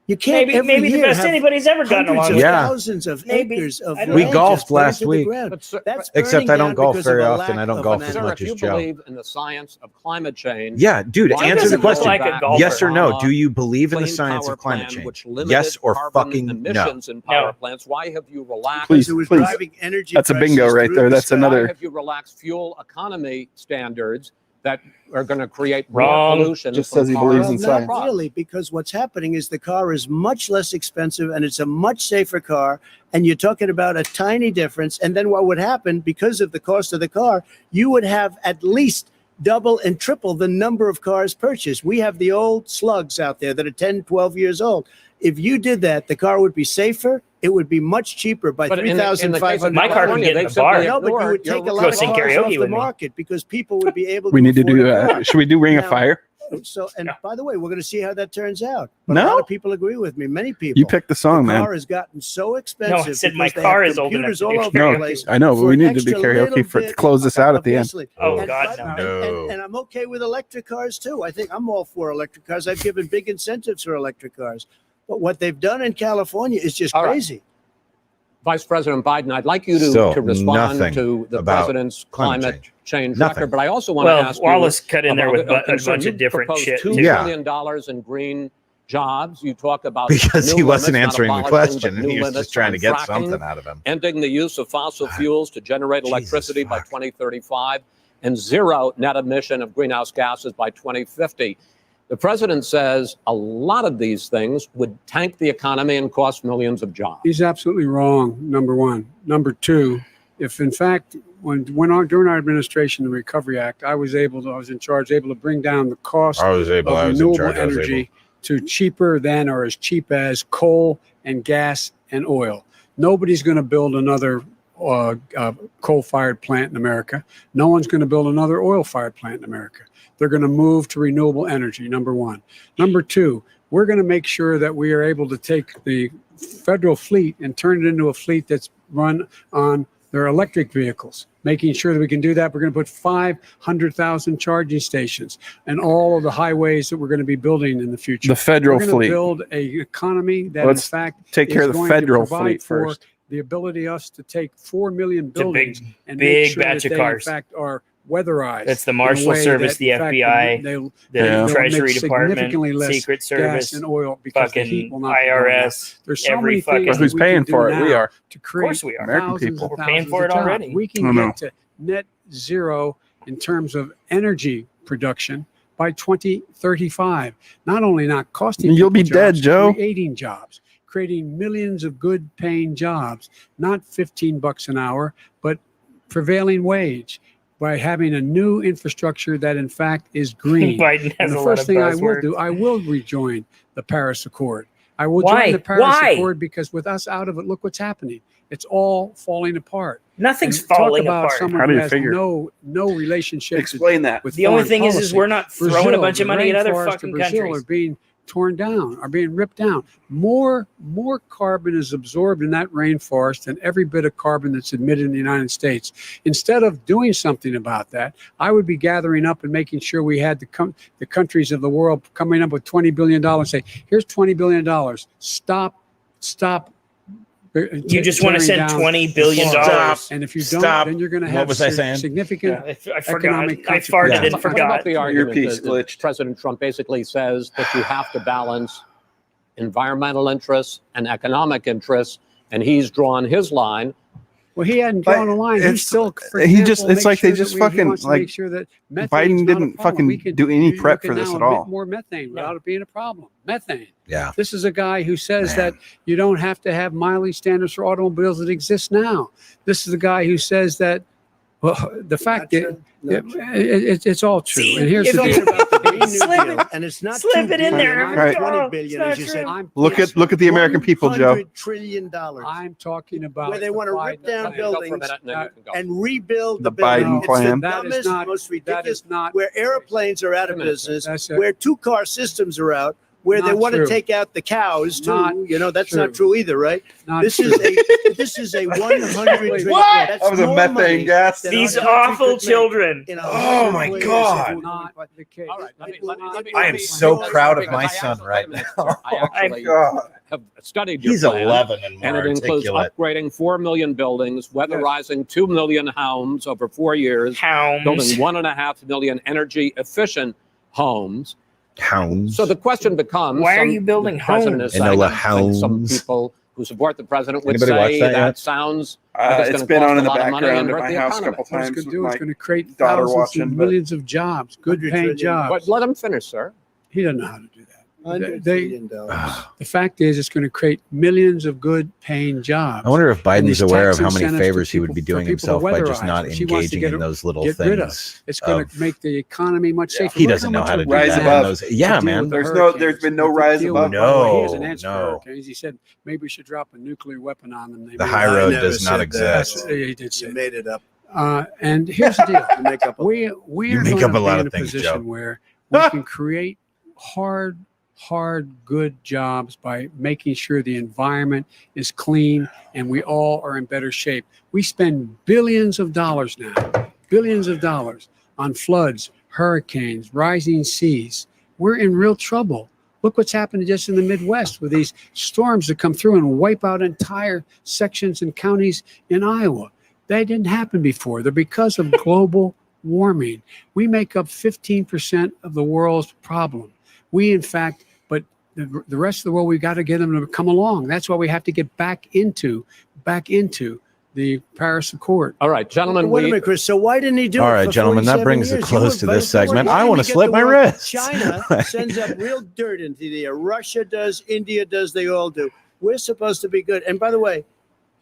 you can't Maybe the best have anybody's ever gotten hundreds along of with. Yeah. thousands of Maybe. acres of I don't We know. golfed just burned last to the week. ground. But, sir, That's Except burning I don't down golf because of very a often. lack I don't of golf an as sir, much if as you Joe. believe in the science of climate change, Yeah, dude, why answer the doesn't look question. like a golfer. Yes or no? Do you believe in the Clean science Power of climate Plan, change? which limited Yes or carbon fucking no? emissions in power No. plants? Why have you relaxed? Please, It was please. driving energy That's a bingo prices right through there. the That's sky. Why another. have you relaxed fuel economy standards that are going to create Wrong. more pollution? Just from says he cars believes Well, in and science. not really, because what's happening is the car is much less expensive and it's a much safer car. And you're talking about a tiny difference. And then what would happen, because of the cost of the car, you would have at least double and triple the number of cars purchased. We have the old slugs out there that are 10, 12 years old. If you did that, the car would be safer. It would be much cheaper by But in the case of $3,500. My car can California, get in they've the simply bar. No, but you would ignored your take a lot Go of sing cars karaoke off the with me. market because people would be able to We need to afford do a car. that. Should we do Ring of Now, Fire? So, and Yeah. by the way, we're going to see how that turns out. But a No? lot of people agree with me. Many people. You picked the song, the man. car has gotten so expensive. No, I said my because they car have is old enough computers to all do over the karaoke. place I know, but for we an need to do extra little karaoke to bit close this out at of the end. gasoline. Oh, And God, by- no. and I'm okay with electric cars too. I think I'm all for electric cars. I've given big incentives for electric cars. But what they've done in California is just All right. crazy. Vice President Biden, I'd like you Still to respond nothing to the about president's climate climate change Nothing. record, but I also want to Well, ask Wallace cut in there about with a concern. bunch You of different proposed shit. $2 too. Yeah. billion in green jobs. You talk about Because new he wasn't limits, not answering the abolishing, question, but and new he was limits just trying on to get fracking, something out of him. ending the use of fossil fuels to generate Jesus, electricity by fuck. 2035, and zero net emission of greenhouse gases by 2050. The president says a lot of these things would tank the economy and cost millions of jobs. He's absolutely wrong, number one. Number two, if in fact, during our administration, the Recovery Act, I was in charge, able to bring down the cost I was of in renewable charge. I was energy to cheaper than or as cheap as coal and gas and oil. Nobody's going to build another coal-fired plant in America. No one's going to build another oil-fired plant in America. They're going to move to renewable energy, number one. Number two, we're going to make sure that we are able to take the federal fleet and turn it into a fleet that's run on their electric vehicles. Making sure that we can do that, we're going to put 500,000 charging stations and all of the highways that we're going to be building in the future. The federal we're going fleet. to build an economy that, Let's in fact, take care is of the going to federal provide fleet for first. the ability us to take 4 million It's a buildings and big make sure batch that of they, cars. in fact, are weatherized. That's the in a Marshal way Service, that, the in fact, FBI, they'll the Yeah. Treasury make Department, significantly less Secret gas Service, and oil because the heat fucking will not be going up. IRS. There's so every many fucking- things But that who's we paying can do for it? We now are. to Of create course we are. American thousands people. and We're paying thousands for of it jobs. already. We I can know. get to net zero in terms of energy production by 2035. Not only not costing You'll be people dead, jobs, Joe. creating jobs, creating millions of good paying jobs, not $15 an hour, but prevailing wage by having a new infrastructure that in fact is green. Biden And has the a lot first of thing I will buzzwords. do, I will rejoin the Paris Accord. I will Why? join the Paris Why? Accord because with us out of it, look what's happening. It's all falling apart. Nothing's And talk falling about apart. someone How do who you has figure? no relationship Explain that. with The only foreign thing is policy. we're not throwing a Brazil, bunch of the money at other rainforests of fucking Brazil countries. are being torn down, are being ripped down. More carbon is absorbed in that rainforest than every bit of carbon that's emitted in the United States. Instead of doing something about that, I would be gathering up and making sure we had the countries of the world coming up with $20 billion and say, here's $20 billion. Stop. You just want to send $20 billion. And if you don't, Stop. then you're going to What have was I saying? significant I forgot. economic I farted Yeah. and What forgot. about the argument piece that glitched. President Trump basically says that you have to balance environmental interests and economic interests, and he's drawn his line. Well, he hadn't But drawn a line. He it's- still, for he example, just- it's makes like they sure just that he fucking, wants to like, make sure that methane's Biden not a didn't problem. fucking We can- do any you prep can for this now at emit all. more methane without it being a problem. Methane. Yeah. This is a guy who says Man. that you don't have to have mileage standards for automobiles that exist now. This is a guy who says that, well, the fact that it's all true. See, and here's if the you- deal. About the Green New Slip Deal, it- and it's not slip $2 it in there. billion, Right. $20 Oh, billion, it's as you not said. true. I'm, Look at the American people, Joe. $100 trillion. I'm talking about Where they the wanna rip Biden down plan. Go for a buildings minute, and then you can go. and rebuild The the building. Biden It's plan. the That is dumbest, not- most That ridiculous. is not. Where airplanes are out of Wait a minute. business, That's a- where two-car systems are out, where they Not want to true. take out the cows too. Not That's not true. true either, right? Not This true. is a 100. What? That's That was a more methane money gas. than These our country awful could make children. in a Oh, 100 my ways. God. Not the case. All right, let me I am so proud of my son right now. I actually God. have studied your He's plan. 11 and more And it includes articulate. upgrading 4 million buildings, weatherizing 2 million homes over 4 years, building Hounds. 1.5 million energy efficient homes. Hounds. So the question becomes, Why are you building the president homes? is saying, Enola I think some Holmes. people who support the president would Anybody watch say that that yet? sounds like it's It's gonna been cost on in a the lot of money and background at hurt my the house a economy. couple What it's times going to with do is my going to create daughter thousands watching, and but- millions of jobs, good 100 paying trillion. jobs. But let him finish, sir. He doesn't know how to do that. $100 They- trillion. The fact is, it's going to create millions of good paying jobs. I wonder if And Biden's these aware of tax how many incentives favors for he would people- be for doing people to himself by just weatherize. not If he wants to engaging get in those little get rid of. things. It's going of- to make the economy much safer. He Look doesn't how know much how to we've do Rise that. done above. Those- yeah, to deal man. with the There's hurricanes, been no to rise deal with- above. by the way, he has an No, answer for no. hurricanes. He said maybe we should drop a nuclear weapon on them. They The may- high I road never does not said that. exist. He did say You that. made it up. And here's the deal. You make up a we You are make going up a to lot be of in a things, position Joe. where we can create hard, good jobs by making sure the environment is clean and we all are in better shape. We spend billions of dollars now, billions of dollars on floods, hurricanes, rising seas. We're in real trouble. Look what's happened just in the Midwest with these storms that come through and wipe out entire sections and counties in Iowa. That didn't happen before. They're because of global warming. We make up 15% of the world's problem. We, in fact, but the rest of the world, we've got to get them to come along. That's why we have to get back into the Paris Accord. All right, gentlemen, Wait a we minute, Chris. So why didn't he do it? All right, for gentlemen, that 47 brings a years? close You to were this vice segment. president. I Why wanna didn't he slit get my the world? wrist. China sends up real dirt into the air. Russia does. India does. They all do. We're supposed to be good. And by the way,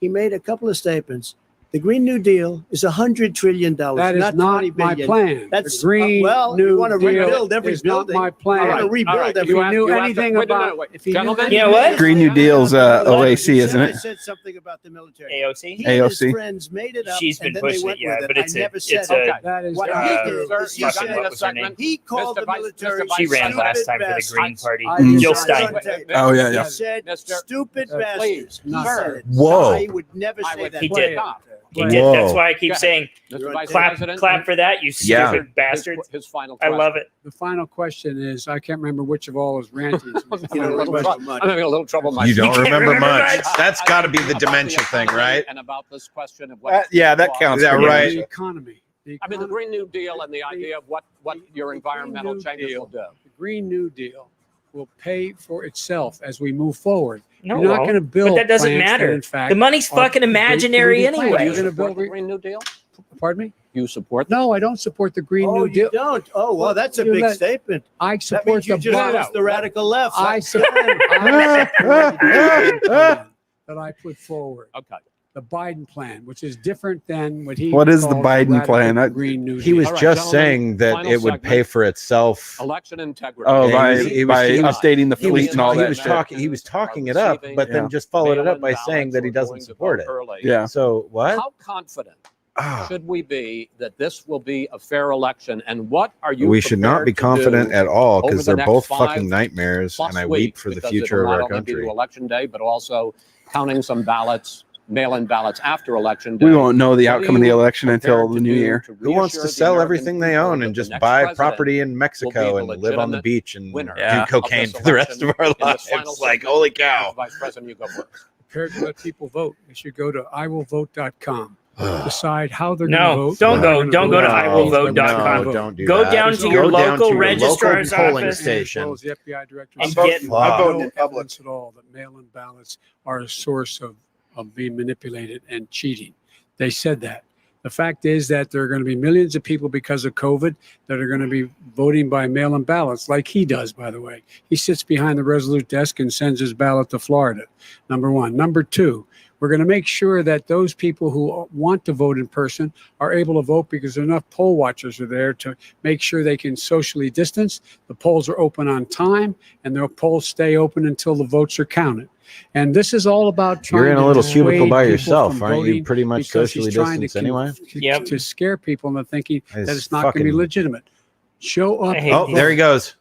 he made a couple of statements. The Green New Deal is $100 trillion. That is not not 20 my billion. plan. That's the Green well, New you want to Deal rebuild every is not building. my plan. I want to All right, rebuild all right. every If he knew You have to- anything wait a about, minute, if he knew gentlemen. You know what? Green New Deal's OAC, isn't I it? said something about the military. AOC. He and his AOC. friends made it up. She's been and then they pushing went it, yeah, with but I it's never said it's it. a that is What uh, he did is he fucking- said what was her name? he called Mr. the Vice- military. Mr. Vice She ran President, last time for the bastards. Green Party. I did Jill not- Stein. Oh, yeah, yeah. He said Mr. stupid please, bastards. He sir. said it. Whoa. I would never I say would that. He did. stop. He Whoa. did. That's why I keep Go ahead. saying Mr. Vice clap, President, clap for that, you Yeah. stupid bastards. His final I question. love it. The final question is, I can't remember which of all his rantings. You know, I'm it wasn't having much. a little trouble myself. You don't can't remember remember much. much. That's got to be the About dementia thing, economy right? And about this question of what. Yeah, that counts. Is that for right? dementia. The economy. I mean, the Green New Deal and the idea of what your the environmental Green New changes Deal. will do. The Green New Deal will pay for itself as we move forward. No, You're not it going to won't. build. But that doesn't plants matter. in fact, The money's are fucking great imaginary polluting plants. anyway. You're You going to support build. the Green New Deal? Pardon me? You support that? No, I don't support the Green Oh, New you Deal. don't? Oh, well, that's a You big let- statement. I That support means you the just Biden. lost the radical left. I support the Biden plan that I put forward. Okay. The Biden plan, which is different than what he. What is the calls Biden radical plan? Green New He Deal. was All right, just gentlemen, saying that final it would segment. pay for itself. Election integrity. Oh, Yeah, by, he was- by he was- updating the He was, fleet and all he that was shit. talking. He was talking it up, but Yeah. then just followed it up by Mail-in saying that he ballots doesn't or going to support vote it. early. Yeah. So what? How confident Ah, should we be that this will be a fair election? And what are you? we should not be prepared to confident do at all over because the they're next both 5 fucking nightmares, plus and I weeks, weep for the because future it'll of not our only be country. to election day, but also counting some ballots, mail-in ballots after election day. We won't know the What are outcome of the you election until prepared the to new do year. Who wants reassure to the sell American everything they people own that and the just next buy president property in will Mexico be and the live on the legitimate beach and winner Yeah. do of cocaine this for the rest of election our in this lives? final Like, segment? holy cow. Vice President, you go first. Prepared to let people vote. They should go to iwillvote.com. Decide how they're No, going to vote. don't how go- they're gonna don't go to vote. iwillvote.com. No, don't do Go that. down to your Go down local to your registrar's local polling office. station. As well as the FBI director. And There's get- no I'm voting in public. evidence at all that mail-in ballots are a source of being manipulated and cheating. They said that. The fact is that there are going to be millions of people because of COVID that are going to be voting by mail-in ballots, like he does, by the way. He sits behind the Resolute desk and sends his ballot to Florida, number one. Number two, we're going to make sure that those people who want to vote in person are able to vote because enough poll watchers are there to make sure they can socially distance. The polls are open on time, and the polls stay open until the votes are counted. And this is all about trying You're in a to little dissuade cubicle by people yourself, from aren't you? voting Pretty much because he's socially trying to distanced anyway. Yep. to scare people into thinking that It's it's not going to be fucking- legitimate. Show up. I hate Oh, these. there he goes.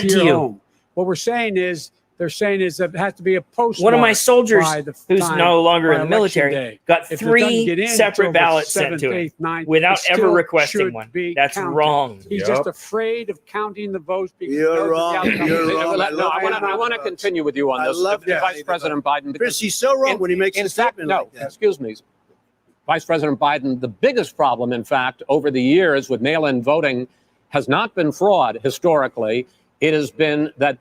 sent to your you. home. What we're saying is they're saying is that it has to be a post. One of my soldiers who's time no longer by in the election military day. got If it doesn't get 3 in separate until the ballots sent 7th, to him 8th, 9th, without it ever still requesting should one. be That's counted. wrong. He's Yep. just afraid of counting the votes because he You're knows wrong. the outcome. You're No, wrong. No, I want to continue with you on I this, love that. Vice President Biden. because Chris, he's so wrong when he makes in a fact, statement no, like that. excuse me, Vice President Biden, the biggest problem, in fact, over the years with mail-in voting has not been fraud historically. It has been that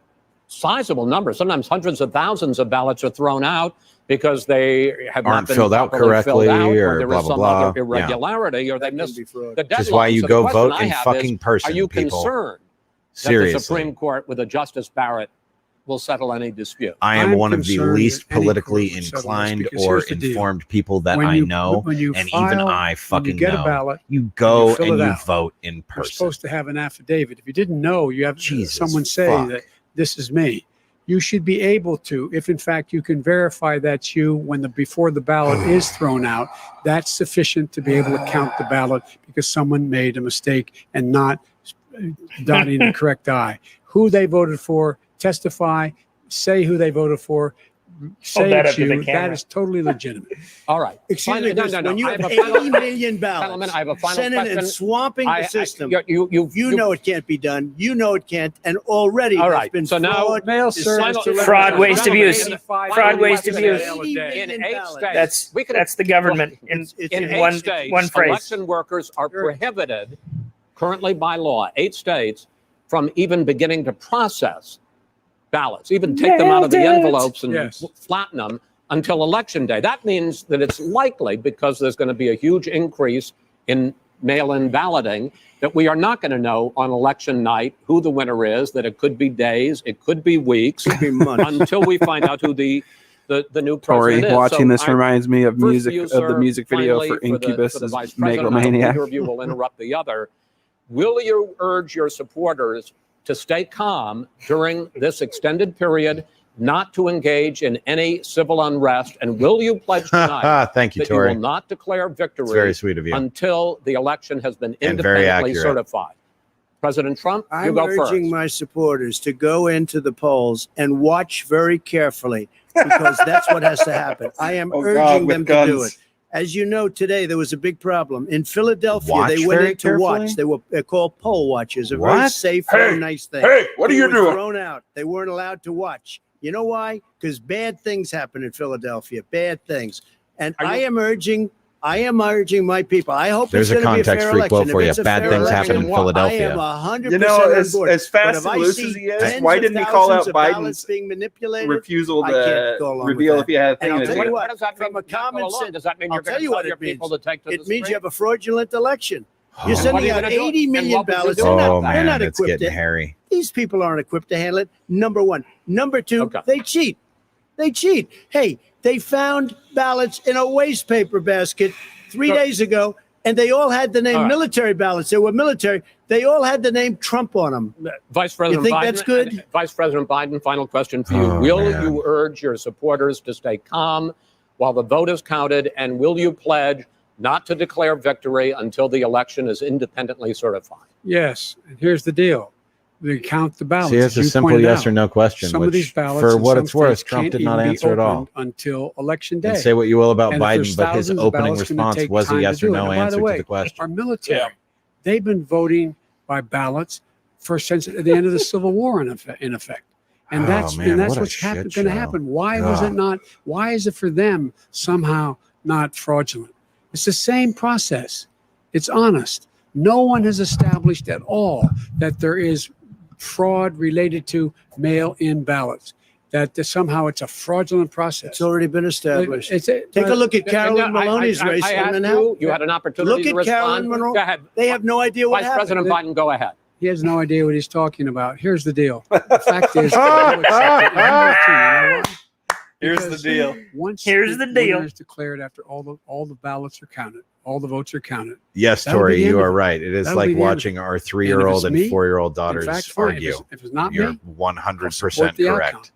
sizable numbers, sometimes hundreds of thousands of ballots are thrown out because they have not Aren't been filled out properly correctly filled out, or there blah, is blah, some blah. other irregularity, or they That can missed be fraud. the deadline. Which is why you So the go question vote I in have fucking is, person, Are you people. concerned that the Seriously. Supreme Court with a Justice Barrett will settle any dispute? I am I'm one of the concerned least that any politically court would settle this inclined because or here's the deal. informed people that When I you- know, when you and even file- I when fucking you get know. a ballot, You go fill and it you out. vote in you're person. supposed to have an affidavit. If you didn't know, you have Jesus someone say fuck. that this is me. You should be able to, if in fact you can verify that's you when before the ballot is thrown out, that's sufficient to be able to count the ballot because someone made a mistake and not dotting the correct I. Who they voted for, testify, say who they voted for, say that it's up to the you. That camera. is totally legitimate. All right. Excuse me, No, Chris, no, no. when you I have have a final 80 million ballots Gentlemen, I have a final sending question. and swamping the system, You know it can't be done. You know it can't. And already All there's right, been so now- fraud, Mail deception, service, Fraud, waste, Gentlemen, abuse. 85 Fraud, waste, million abuse. ballots a day. In 8 ballots. states, That's the government in It's in in 8 one states, one phrase. election workers are prohibited currently by law, 8 states, from even beginning to process ballots, even take them out of the Nailed it. envelopes and Yes. flatten them until election day. That means that it's likely, because there's going to be a huge increase in mail-in balloting, that we are not going to know on election night who the winner is, that it could be days, it could be weeks, Could be months. until we find out who the new Tori, president is. watching So this I- reminds me of First music view, of sir, the music video finally, for Incubus for the as Vice President, I hope Megalomaniac. neither of you will interrupt the other. Will you urge your supporters to stay calm during this extended period, not to engage in any civil unrest? And will you pledge tonight Thank you, that you will Tori. not declare It's very victory sweet of you. until the election has been And very independently accurate. certified? President Trump, you I'm go urging first. my supporters to go into the polls and watch very carefully because that's what has to happen. I am Oh, God, urging with them to do guns. it. As you know, today there was a big problem in Philadelphia. Watch they went very in to carefully? watch. They were called poll watchers. A very What? safe, Hey, very nice thing. Hey, what are They you were doing? Thrown out. They weren't allowed to watch. You know why? Because bad things happen in Philadelphia. Bad things. And Are you- I am urging my people. I hope There's it's a going to be a context fair free election. quote If for you. it's a Bad fair things election, happen in I Philadelphia. am 100% You know, on as board. fast But and if I loose see as he is, tens why of didn't he call thousands out of ballots Biden's being manipulated? refusal I can't go to along with reveal that. if he had a And thing I'll in tell his you ear? what, What does that from mean? a common Go along? sense- Does that mean I'll you're going tell to you tell what your it means. people to take to the It means you street? have a fraudulent election. You're Oh, sending What are you out gonna do? 80 And million what would you ballots. do They're about Oh not, they're man, not it's equipped. getting hairy. These people aren't equipped to handle it. Number one. Number two, Okay. they cheat. They cheat. Hey, they found ballots in a waste paper basket 3 days ago, and they all had the name All right. military ballots. They were military. They all had the name Trump on them. Vice President think Biden, that's good? Vice President Biden, final question for you. Oh, Will man. you urge your supporters to stay calm while the vote is counted? And will you pledge not to declare victory until the election is independently certified? Yes. And here's the deal. They count the ballots. See, it's as a you simple pointed yes out. or no question. Some of which, these ballots, for in what some it's worth, states Trump can't did not even be answer at all. opened until election day. And say what you will about And if Biden, there's but his thousands of opening ballots, it's gonna response take was a time yes to or do it. no And by the answer way, to the question. Our military, they've been voting by ballots since the end of the Civil War, in effect. And Oh, that's man, what a what's shit going to show. happen. Why was Ah. it not? Why is it for them somehow not fraudulent? It's the same process. It's honest. No one has established at all that there is fraud related to mail-in ballots. That somehow it's a fraudulent process. It's already been established. Take Take a look at Carolyn I- Maloney's race. I and asked then you had an opportunity Look to at Carolyn respond. Monroe. Go ahead. They have no idea what Vice happened. President Biden, go ahead. He has no idea what he's talking about. Here's the deal. The fact is, I will accept it. And I'm with you. You know why? Here's the Because deal. Once Here's the deal. winner is declared after all the ballots are counted, all the votes are counted. Yes, That'll Tori, be the you end are of it. right. It is That'll be like the end of watching our 3-year-old and me, 4-year-old In daughters fact, fine. argue. If it's not You're me, I'll 100% support the correct. outcome.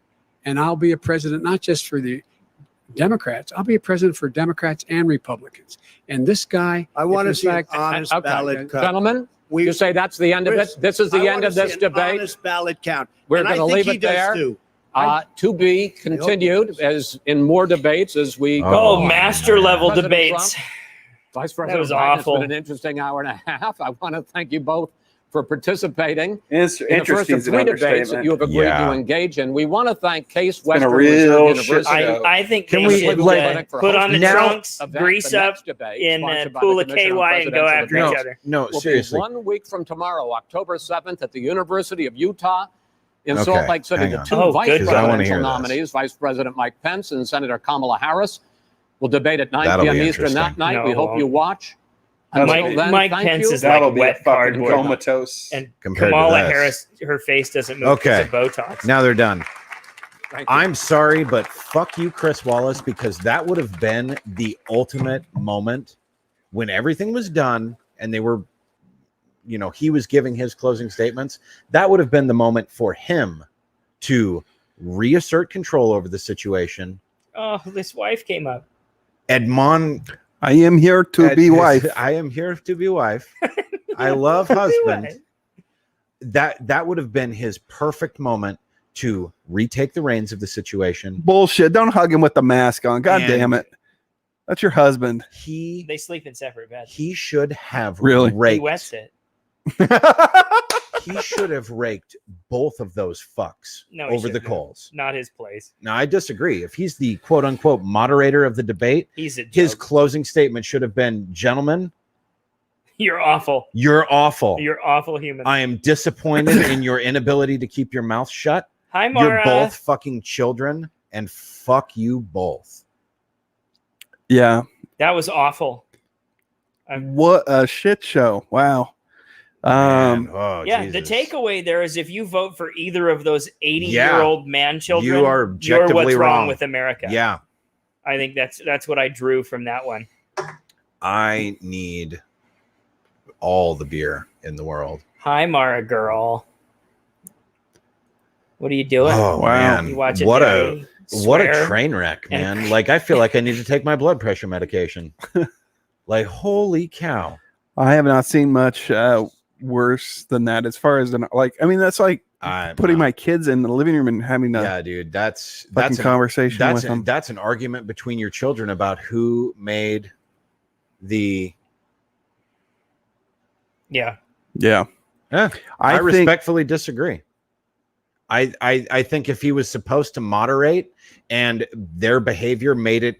And I'll be a president not just for the Democrats. I'll be a president for Democrats and Republicans. And this guy, I want to if in see an fact, honest Okay. ballot count. Gentlemen, We- you say that's the end of it? Chris, This is I the end wanna of see this an debate? Honest ballot count. We're And I gonna think leave he it does there. too. To be continued as in more debates as we go. Oh, on. master level President debates. Trump, Vice President was Biden, awful. It's been an interesting hour and a half. I want to thank you both for participating. It's In the first interesting of is an three debates that understatement. you have agreed Yeah. to engage in. We want to thank Case been a Western real Reserve shit University. show. I think Can they we, should like, put on the now- trunks, event, grease the up next debate, in a sponsored by pool the of Commission on KY and go Presidential after Debates. each other. No, Will seriously. be 1 week from tomorrow, October 7th, at the University of Utah in Okay, Salt Lake City. hang The on. two Oh, vice good. 'Cause I wanna presidential hear this. nominees, Vice President Mike Pence and Senator Kamala Harris, will debate at 9 That'll p.m. be Eastern that interesting. night. No, we it hope you won't. watch. Until Mike- then, Mike thank Pence you. is like That'll be a wet fucking cardboard. comatose. And Compared to Kamala this. Harris, her face doesn't move Okay. because of Botox. Now they're done. Thank you. I'm sorry, but fuck you, Chris Wallace, because that would have been the ultimate moment when everything was done and they were, you know, he was giving his closing statements. That would have been the moment for him to reassert control over the situation. Oh, this wife came up. Edmond, I am here to be wife. I am here to be wife. I love husband. That would have been his perfect moment to retake the reins of the situation. Bullshit. Don't hug him with the mask on. God And- damn it. That's your husband. He They sleep in separate beds. he should have Really? He raked. wets it. He should have raked both of those fucks No, he over the shouldn't have. coals. Not his place. Now, I disagree. If he's the quote unquote moderator of the debate, He's a his joke. closing statement should have been, "Gentlemen, You're awful. you're awful. You're awful human. I am disappointed in your inability to keep your mouth shut. Hi, Mara. You're both fucking children, and fuck you both." Yeah. That was awful. What a shit show. Wow. Man, oh, Yeah, Jesus. the takeaway there is if you vote for either of those 80-year-old Yeah. man children, You are you're what's objectively wrong wrong. with America. Yeah, I think that's what I drew from that one. I need all the beer in the world. Hi, Mara girl. What are you doing? Oh Wow. man, You watch it what dirty, what a swear. train wreck, and- man! Like I feel like I need to take my blood pressure medication. Like holy cow! I have not seen much worse than that as far as that's like I'm putting not- my kids in the living room and having a yeah, dude. That's fucking an, conversation that's with them. that's an argument between your children about who made the. Yeah. Yeah. Yeah, I think respectfully disagree. I think if he was supposed to moderate and their behavior made it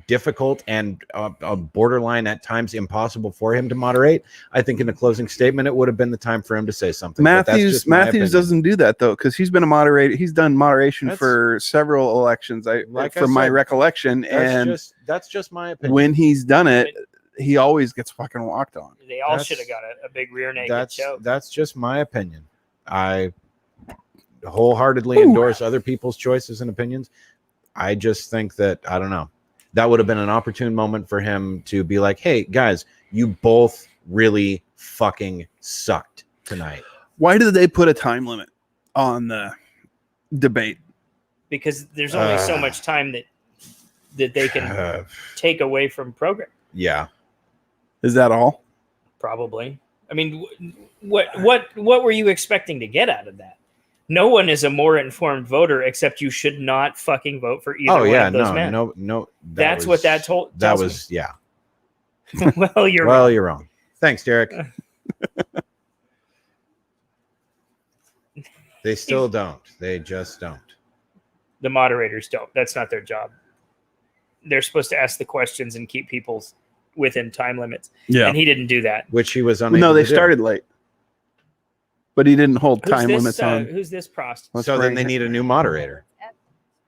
difficult and a borderline at times impossible for him to moderate, I think in the closing statement it would have been the time for him to say something. But that's just my Matthews opinion. doesn't do that though, because he's been a moderator. He's done moderation That's- for several elections. Like I from my said, recollection, and That's just my opinion. when he's done it, he always gets fucking walked on. They all That's- should have got a big rear naked that's choke. that's just my opinion. I wholeheartedly endorse other people's choices and opinions. I just think that I don't know. That would have been an opportune moment for him to be like, "Hey guys, you both really fucking sucked tonight." Why did they put a time limit on the debate? Because there's only so much time that they can take away from program. Yeah. Is that all? Probably. I mean, what were you expecting to get out of that? No one is a more informed voter, except you should not fucking vote for either Oh one yeah, of those men. no. That's what that That tells me. was yeah. Well, you're Well, wrong. you're wrong. Thanks, Derek. They still don't. They just don't. The moderators don't. That's not their job. They're supposed to ask the questions and keep people within time limits. Yeah. And he didn't do that. Which he was unable No, they to do. started late, but he didn't hold Who's time this, limits on. Who's this prost? Let's So then bring they her- need a new moderator.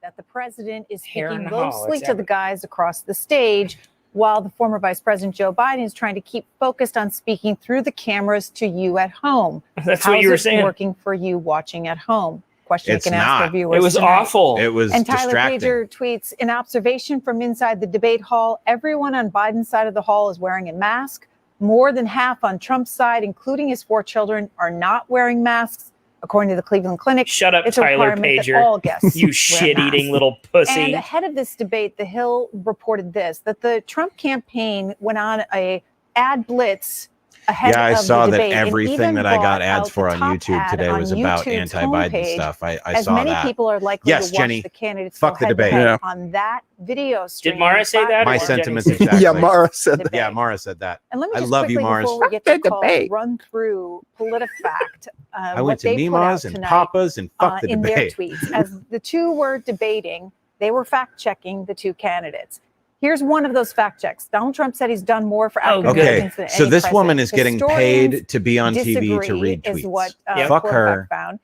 That the president is Hair speaking in the hall, mostly it's to the guys across the stage, while the former Vice President Joe Biden is trying to keep focused on speaking through the cameras to you at home. That's How's what you were it saying. working for you watching at home? Question It's you can ask not. our viewers. It was tonight. awful. It was And Tyler distracting. Pager tweets, an observation from inside the debate hall, everyone on Biden's side of the hall is wearing a mask. More than half on Trump's side, including his 4 children, are not wearing masks. According to the Cleveland Clinic, Shut up, it's a Tyler requirement that Pager. all guests You wear shit-eating masks. little pussy. And ahead of this debate, The Hill reported this, that the Trump campaign went on a ad blitz ahead Yeah, I of saw the that debate and everything even that I got bought ads out for the on top YouTube ad today on was about YouTube's anti-Biden homepage, stuff. I as saw many that. people are likely Yes, to watch Jenny. the candidates Fuck go the debate. head-to-head Yeah. on that video stream. Did Mara say that? My or did Jenny sentiments say that? exactly. Yeah, Mara said that. Debate. Yeah, Mara said that. And let me I just love you, quickly, Mars. before we get Fuck to the calls, debate. run through PolitiFact, I what went to they put out Mima's and tonight Papa's and fuck the in their debate. tweets. As the two were debating, they were fact-checking the two candidates. Here's one of those fact checks. Donald Trump said he's done more for African Okay, Americans than so any this president. woman is getting Historians paid to be on TV to disagree, read is tweets. what Fuck PolitiFact her. found.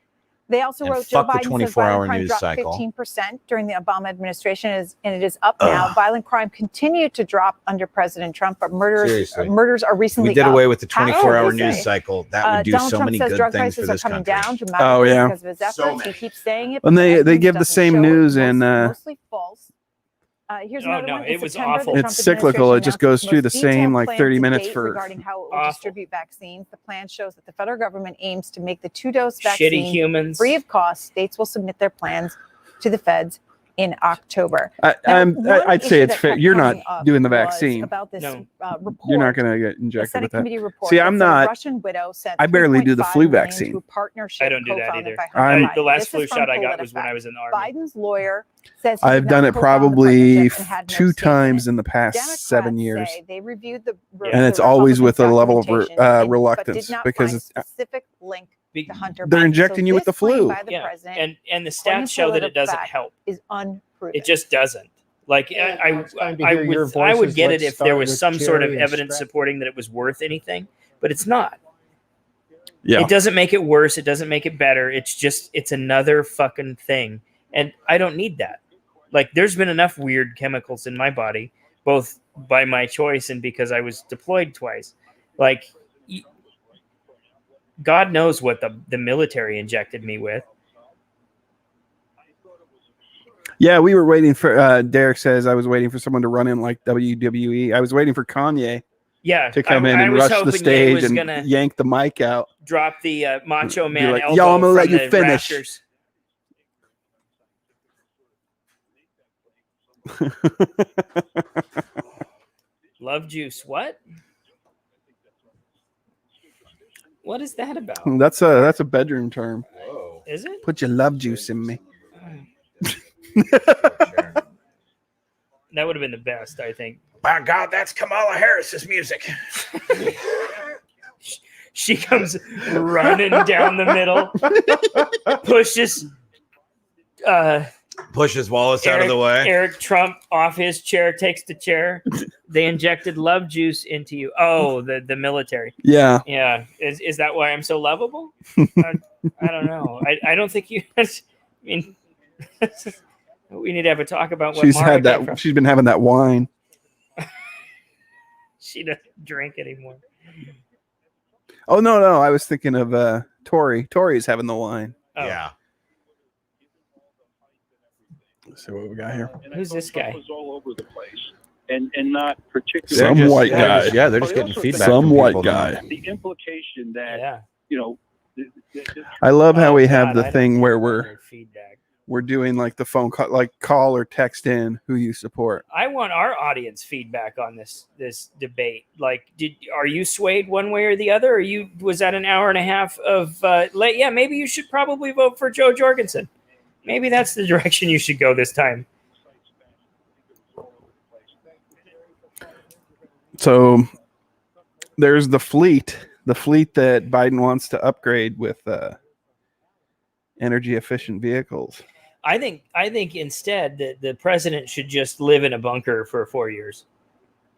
They also And wrote Joe fuck the Biden says 24-hour violent crime news dropped cycle. 15% during the Obama administration, and it is up now. Ugh. Violent crime continued to drop under President Trump, but Seriously. murders are recently We did up. away with the How- 24-hour they news say. cycle. That would do Donald so Trump many says good drug things for prices are this coming country. down dramatically Oh, yeah. because of his efforts. So He many. keeps saying it. And but they evidence give the doesn't same show it. news in, Mostly false. Here's Oh, another no, one. In it was September, the awful. Trump It's cyclical. It administration just goes announced through the its most same, detailed like, plan 30 to minutes date for- regarding how it will Awful. distribute vaccines. The plan shows that the federal government aims to make the two-dose Shitty vaccine humans. free of cost. States will submit their plans to the feds in October. I'd One say issue it's that fair. kept You're not coming up doing the was vaccine. About this No. report. You're not going to get The injected Senate with that. committee report See, that I'm said a not- Russian widow sent I barely do the 3.5 flu million vaccine. to a partnership I don't do that co-founded either. by Hunter Biden. The last This flu is from shot I got was when PolitiFact. I was in the army. Biden's lawyer says he I've did done not it co-found the probably partnership and had no 2 stake in times it. in the past Democrats 7 years. say they reviewed the And it's always with a level of reluctance but did not because find it's, a specific link Be- to Hunter they're Biden. injecting you with this the flu. claim by the Yeah, president and the according stats to show that it doesn't PolitiFact, help. is unproven. It just doesn't. Like It's time to I hear your would voices. get it Let's if there start was with some sort of Jerry and evidence Stratton. supporting that it was worth anything, but it's not. yeah. It doesn't make it worse. It doesn't make it better. It's another fucking thing, and I don't need that. Like, there's been enough weird chemicals in my body, both by my choice and because I was deployed twice. Like, God knows what the military injected me with. Yeah, we were waiting for, Derek says, I was waiting for someone to run in like WWE. I was waiting for Kanye Yeah, to come in I and was rush the hoping Ye stage was and gonna yank the mic out. drop the Macho Be Man like, elbow "Yo, I'm gonna let from you the finish." rafters. Love juice. What? What is that about? That's a bedroom term. Is it? Put your love juice in me. That would have been the best, I think. By God, that's Kamala Harris's music. She comes running down the middle, pushes Pushes Wallace out of the way. Eric Trump off his chair, takes the chair. They injected love juice into you. Oh, the military. Yeah. Yeah. Is that why I'm so lovable? I don't know. I don't think you. I mean, we need to have a talk about what She's Mara had came from. that. She's been having that wine. She doesn't drink anymore. Oh no. I was thinking of Tori. Tori's having the wine. Oh, Yeah. Let's see what we got here. Who's this guy? All over the place, and not particularly. Some white guy. Yeah, they're just Well, getting also feedback. Some from white people now. guy. The implication that Yeah. you know. I love how Oh, we have God, the I don't thing care where about their feedback. we're doing like the phone call, like call or text in who you support. I want our audience feedback on this debate. Like, are you swayed one way or the other? Or was that an hour and a half of yeah, maybe you should probably vote for Joe Jorgensen. Maybe that's the direction you should go this time. So there's the fleet that Biden wants to upgrade with energy efficient vehicles. I think instead that the president should just live in a bunker for 4 years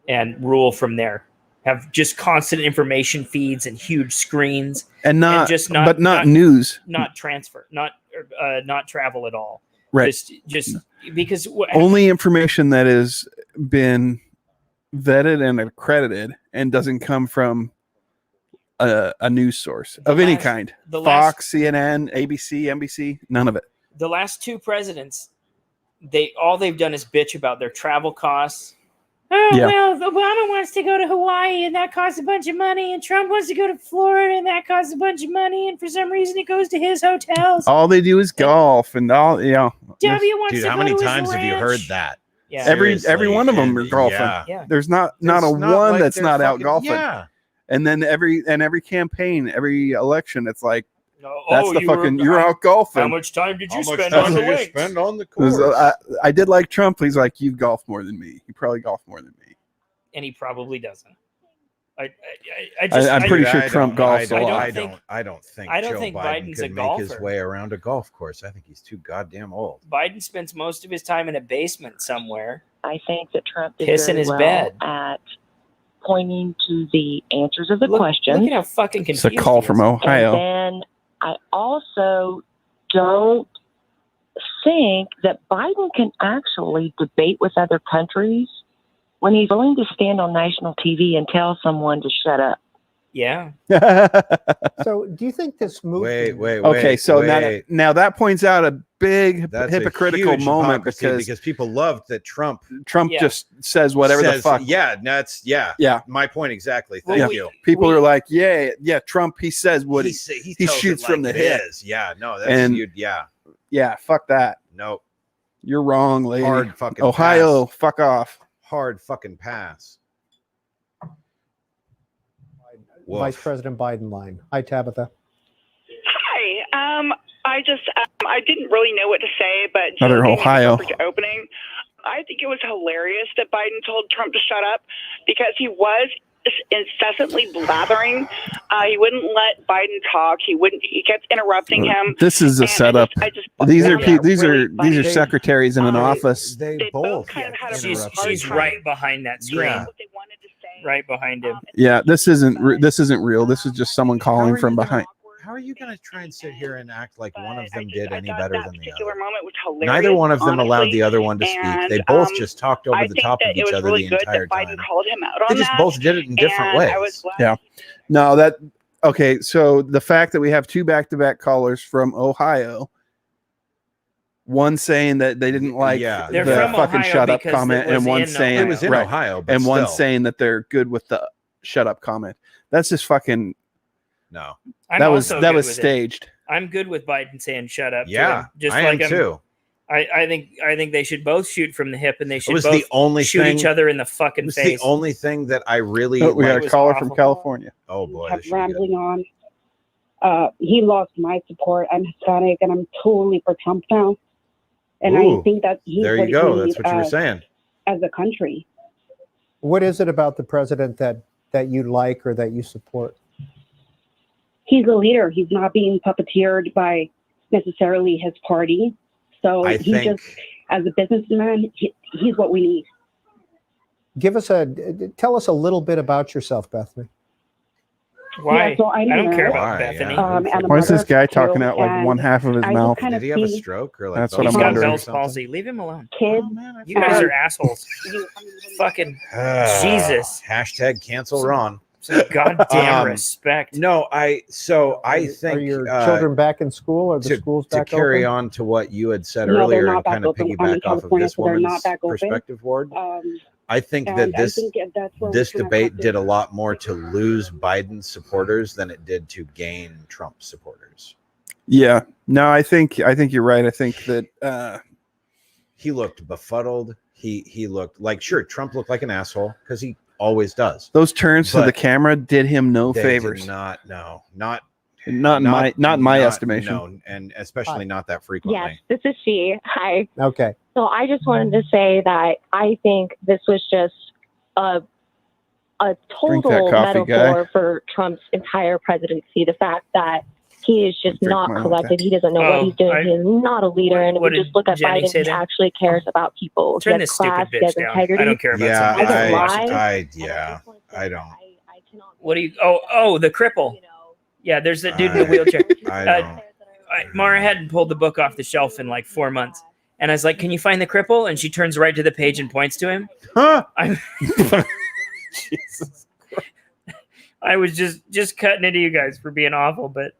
and rule from there. Have just constant information feeds and huge screens, And not not news. not transfer, not travel at all. Right. Just because Only information that has been vetted and accredited and doesn't come from a news source of any kind. Fox, CNN, ABC, NBC, none of it. The last two presidents, all they've done is bitch about their travel costs. Oh, Yeah. well, Obama wants to go to Hawaii and that costs a bunch of money, and Trump wants to go to Florida and that costs a bunch of money, and for some reason it goes to his hotels. All they do is golf and all, you know. W wants Dude, to how go many to his times have you ranch. heard that? Yeah. Every Seriously, one of them are and- golfing. yeah. Yeah. There's not It's a not one like that's they're not out fucking- golfing. Yeah. And then every campaign, every election, it's like, No, that's the fucking, you're out golfing. How much time did you How much spend time on the did you links? spend on the It was, course? I did like Trump. He's like, you golf more than me. You probably golf more than me. And he probably doesn't. I'm pretty sure I Trump don't- golfs a I don't- lot. I don't think I don't Joe think Biden Biden's a could make his golfer. way around a golf course. I think he's too goddamn old. Biden spends most of his time in a basement somewhere. I think that Trump did Piss in very his well bed. at pointing to the answers of the Look questions. at how fucking It's confused a call he from is. Ohio. And then I also don't think that Biden can actually debate with other countries when he's willing to stand on national TV and tell someone to shut up. Yeah. So, do you think this move? Okay, so now that points out a big That's hypocritical a huge moment hypocrisy because people loved that Trump just says whatever the says- fuck. Yeah, that's Yeah. my point exactly. Well, Thank we- you. People are like, yeah, Trump. He says what he tells shoots it from like the it hip. is. Yeah, no, that's And- yeah, fuck that. no, You're wrong, lady. hard fucking Ohio, pass. fuck off. Hard fucking pass. Woof. Vice President Biden line. Hi, Tabitha. Hi. I didn't really know what to say, but Another Jill gave me Ohio. the perfect opening. I think it was hilarious that Biden told Trump to shut up because he was incessantly blathering. He wouldn't let Biden talk. He kept interrupting him. This is a And setup. I just These are found that these really are funny. these are secretaries in an office. They both kind of had a She's hard time. right behind that screen. Yeah. What they wanted to say. Right behind him. Yeah, this isn't real. This is just someone calling from behind. How are you going to try and sit here and act like one of them I did any thought better that than the particular other? moment was hilarious. Neither one of them allowed honestly. the other one to speak. And, They both just talked over I the think top that of it each was other really the good entire that Biden time. called him out They on just that. both did it in different And ways. I was glad Yeah. No, that okay. So the fact that we have two back-to-back callers from Ohio, one saying that they didn't like They're the from fucking Ohio shut up because comment, it was and one in saying Ohio. It was in right, Ohio, but and one still. saying that they're good with the shut up comment. That's just fucking. No, I'm that was also that good was with it. staged. I'm good with Biden saying shut up. to Yeah, him, just I like am too. I think they should both shoot from the hip, and they It should was both the only shoot thing. each other in the It fucking was face. the only thing that I really. Oh, we got It a was caller awful. from California. Oh boy, kept this should be good. rambling on. He lost my support. I'm Hispanic, and I'm totally for Trump now. And Ooh, I think that he's there what you go. we That's need what you were saying. as a country. What is it about the president that you like or that you support? He's a leader. He's not being puppeteered by necessarily his party. So I he think- just, as a businessman, he's what we need. Tell us a little bit about yourself, Bethany. Why? Yeah, so I I'm don't care married. about Why, Bethany. yeah. And a Why is this mother guy of two, talking out like and one half of his I mouth? just kind Did of he have a see stroke or like? That's what He's I'm got wondering. Bell's palsy. Leave him alone. kids. You guys and are assholes. Fucking Jesus. Hashtag cancel Ron. Some goddamn Um, respect. No, I think Are your children back in school? Or the schools to back carry open? on to what you had said No, they're earlier not and back kind of open. I'm in piggyback off of California, this so they're woman's not back open. perspective, Ward. I think And that I this think that's where this we're gonna debate have to- did a lot more to lose Biden supporters than it did to gain Trump supporters. Yeah. No, I think you're right. I think that He looked befuddled. He looked like, sure, Trump looked like an asshole because he always does. those turns to But the camera did him no They favors. did not in my estimation. No, and especially not that frequently. Yes, this is she. Hi. Okay. So I just wanted to say that I think this was just a Drink that total coffee, metaphor guy. for Trump's entire presidency. The fact that he is just Drink not mine with collected. that. He doesn't know what he's doing. I- He's not a leader. And if What we did just look at Jenny Biden, say he there? actually cares about people. Turn he this has stupid class, he bitch has down. integrity. I don't care about Yeah, some bitch. I What do you? Oh, the cripple. Yeah, there's that dude in the wheelchair. Mara hadn't pulled the book off the shelf in like 4 months, and I was like, "Can you find the cripple?" And she turns right to the page and points to him. Huh? Jesus. I was just cutting into you guys for being awful, but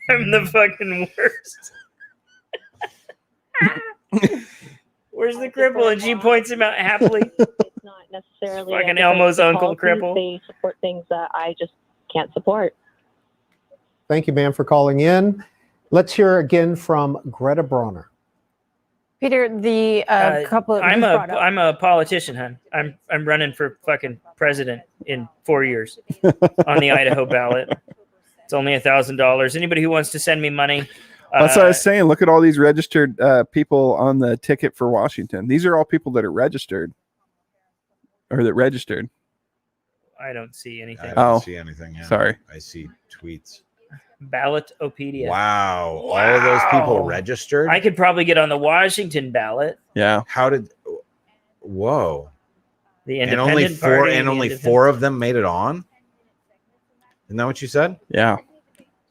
I'm the fucking worst. Where's the cripple? And she points him out happily. It's not necessarily Fucking against Elmo's the uncle policies. cripple. They support things that I just can't support. Thank you, ma'am, for calling in. Let's hear again from Greta Bronner. Peter, the couple of I'm you brought up- a politician, hon. I'm running for fucking president in 4 years on the Idaho ballot. It's only $1,000. Anybody who wants to send me money. That's what I was saying. Look at all these registered people on the ticket for Washington. These are all people that are registered or that registered. I don't see anything. I don't see anything. Yeah. Sorry. I see tweets. Ballotopedia. Wow. All of those people registered? I could probably get on the Washington ballot. Yeah. How did whoa. The and Independent only four Party, and the only Independent- 4 of them made it on? Isn't that what you said? Yeah.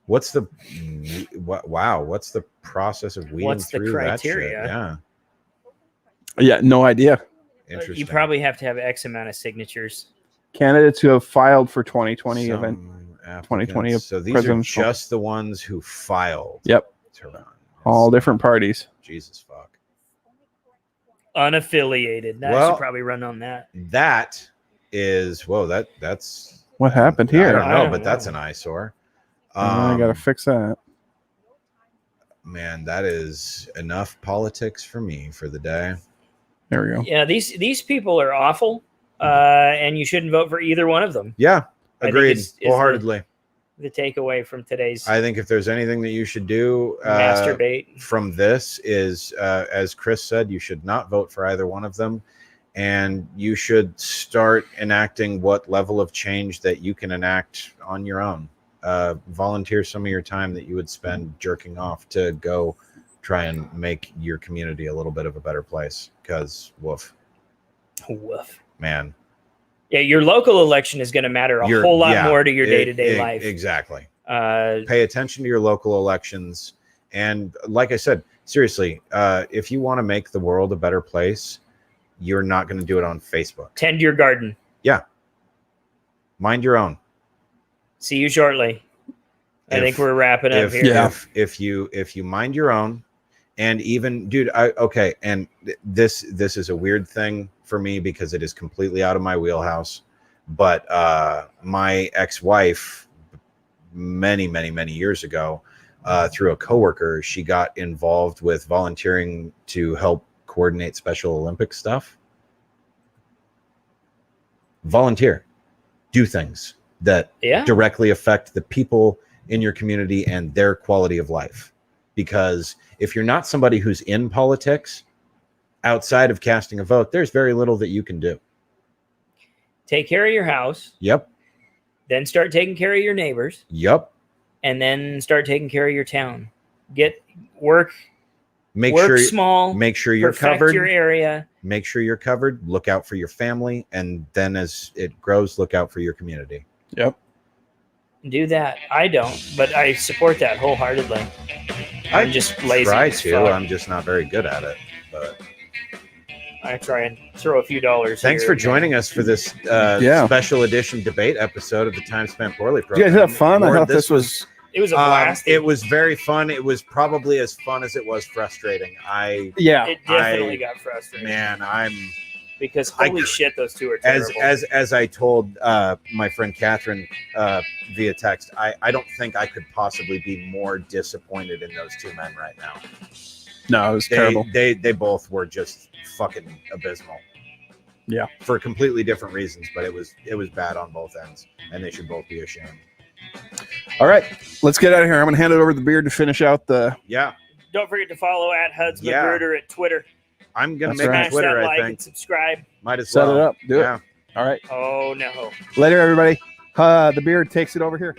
What's the wow, what's the process of weeding What's the through that shit? criteria? Yeah. Yeah, no idea. Interesting. You probably have to have X amount of signatures. Candidates who have filed for 2020 Some event. applicants. 2020 of So these are presidential. just the ones who filed. Yep. to run. All different parties. Jesus fuck. Unaffiliated. I Well- should probably run on that. That is that's What happened here? I don't know, don't but that's know. an eyesore. I gotta fix that. Man, that is enough politics for me for the day. There we go. Yeah, these people are awful, and you shouldn't vote for either one of them. Yeah, I think agreed is wholeheartedly. The takeaway from today's I think if there's anything that you should do masturbate. from this is, as Chris said, you should not vote for either one of them. And you should start enacting what level of change that you can enact on your own. Volunteer some of your time that you would spend jerking off to go try and make your community a little bit of a better place. Because woof, man. Yeah, your local election is going to matter a whole lot more to your day-to-day life. Exactly. Pay attention to your local elections. And like I said, seriously, if you want to make the world a better place, you're not going to do it on Facebook. Tend your garden. Yeah. Mind your own. See you shortly. I think we're wrapping up here. If you mind your own, and even, dude, okay, and this is a weird thing for me because it is completely out of my wheelhouse. But my ex-wife, many years ago, through a coworker, she got involved with volunteering to help coordinate Special Olympics stuff. Volunteer, do things that directly affect the people in your community and their quality of life. Because if you're not somebody who's in politics, outside of casting a vote, there's very little that you can do. Take care of your house. Yep. Then start taking care of your neighbors. Yep. And then start taking care of your town. Get work. Make work sure small. Make sure you're perfect covered. Your area. Make sure you're covered. Look out for your family, and then as it grows, look out for your community. Yep. Do that. I don't, but I support that wholeheartedly. I'm just lazy. Try as to. fuck. I'm just not very good at it. But I try and throw a few dollars. thanks here for and joining us for this special edition debate episode of the Time Spent Poorly Did you guys program. have fun? I Lord, thought this was. It was a blast. It was very fun. It was probably as fun as it was frustrating. It definitely got frustrating. Man, because holy shit, those two are terrible. As I told my friend Catherine via text, I don't think I could possibly be more disappointed in those two men right now. No, it was terrible. They both were just fucking abysmal. Yeah, for completely different reasons, but it was bad on both ends, and they should both be ashamed. All right, let's get out of here. I'm going to hand it over to the beard to finish out the. Yeah. Don't forget to follow at Huds Magruder at Twitter. I'm going to That's make right. a Twitter, that I like think. and subscribe. Might as Set well. it up. Do Yeah. it. All right. Oh no. Later, everybody. The beard takes it over here.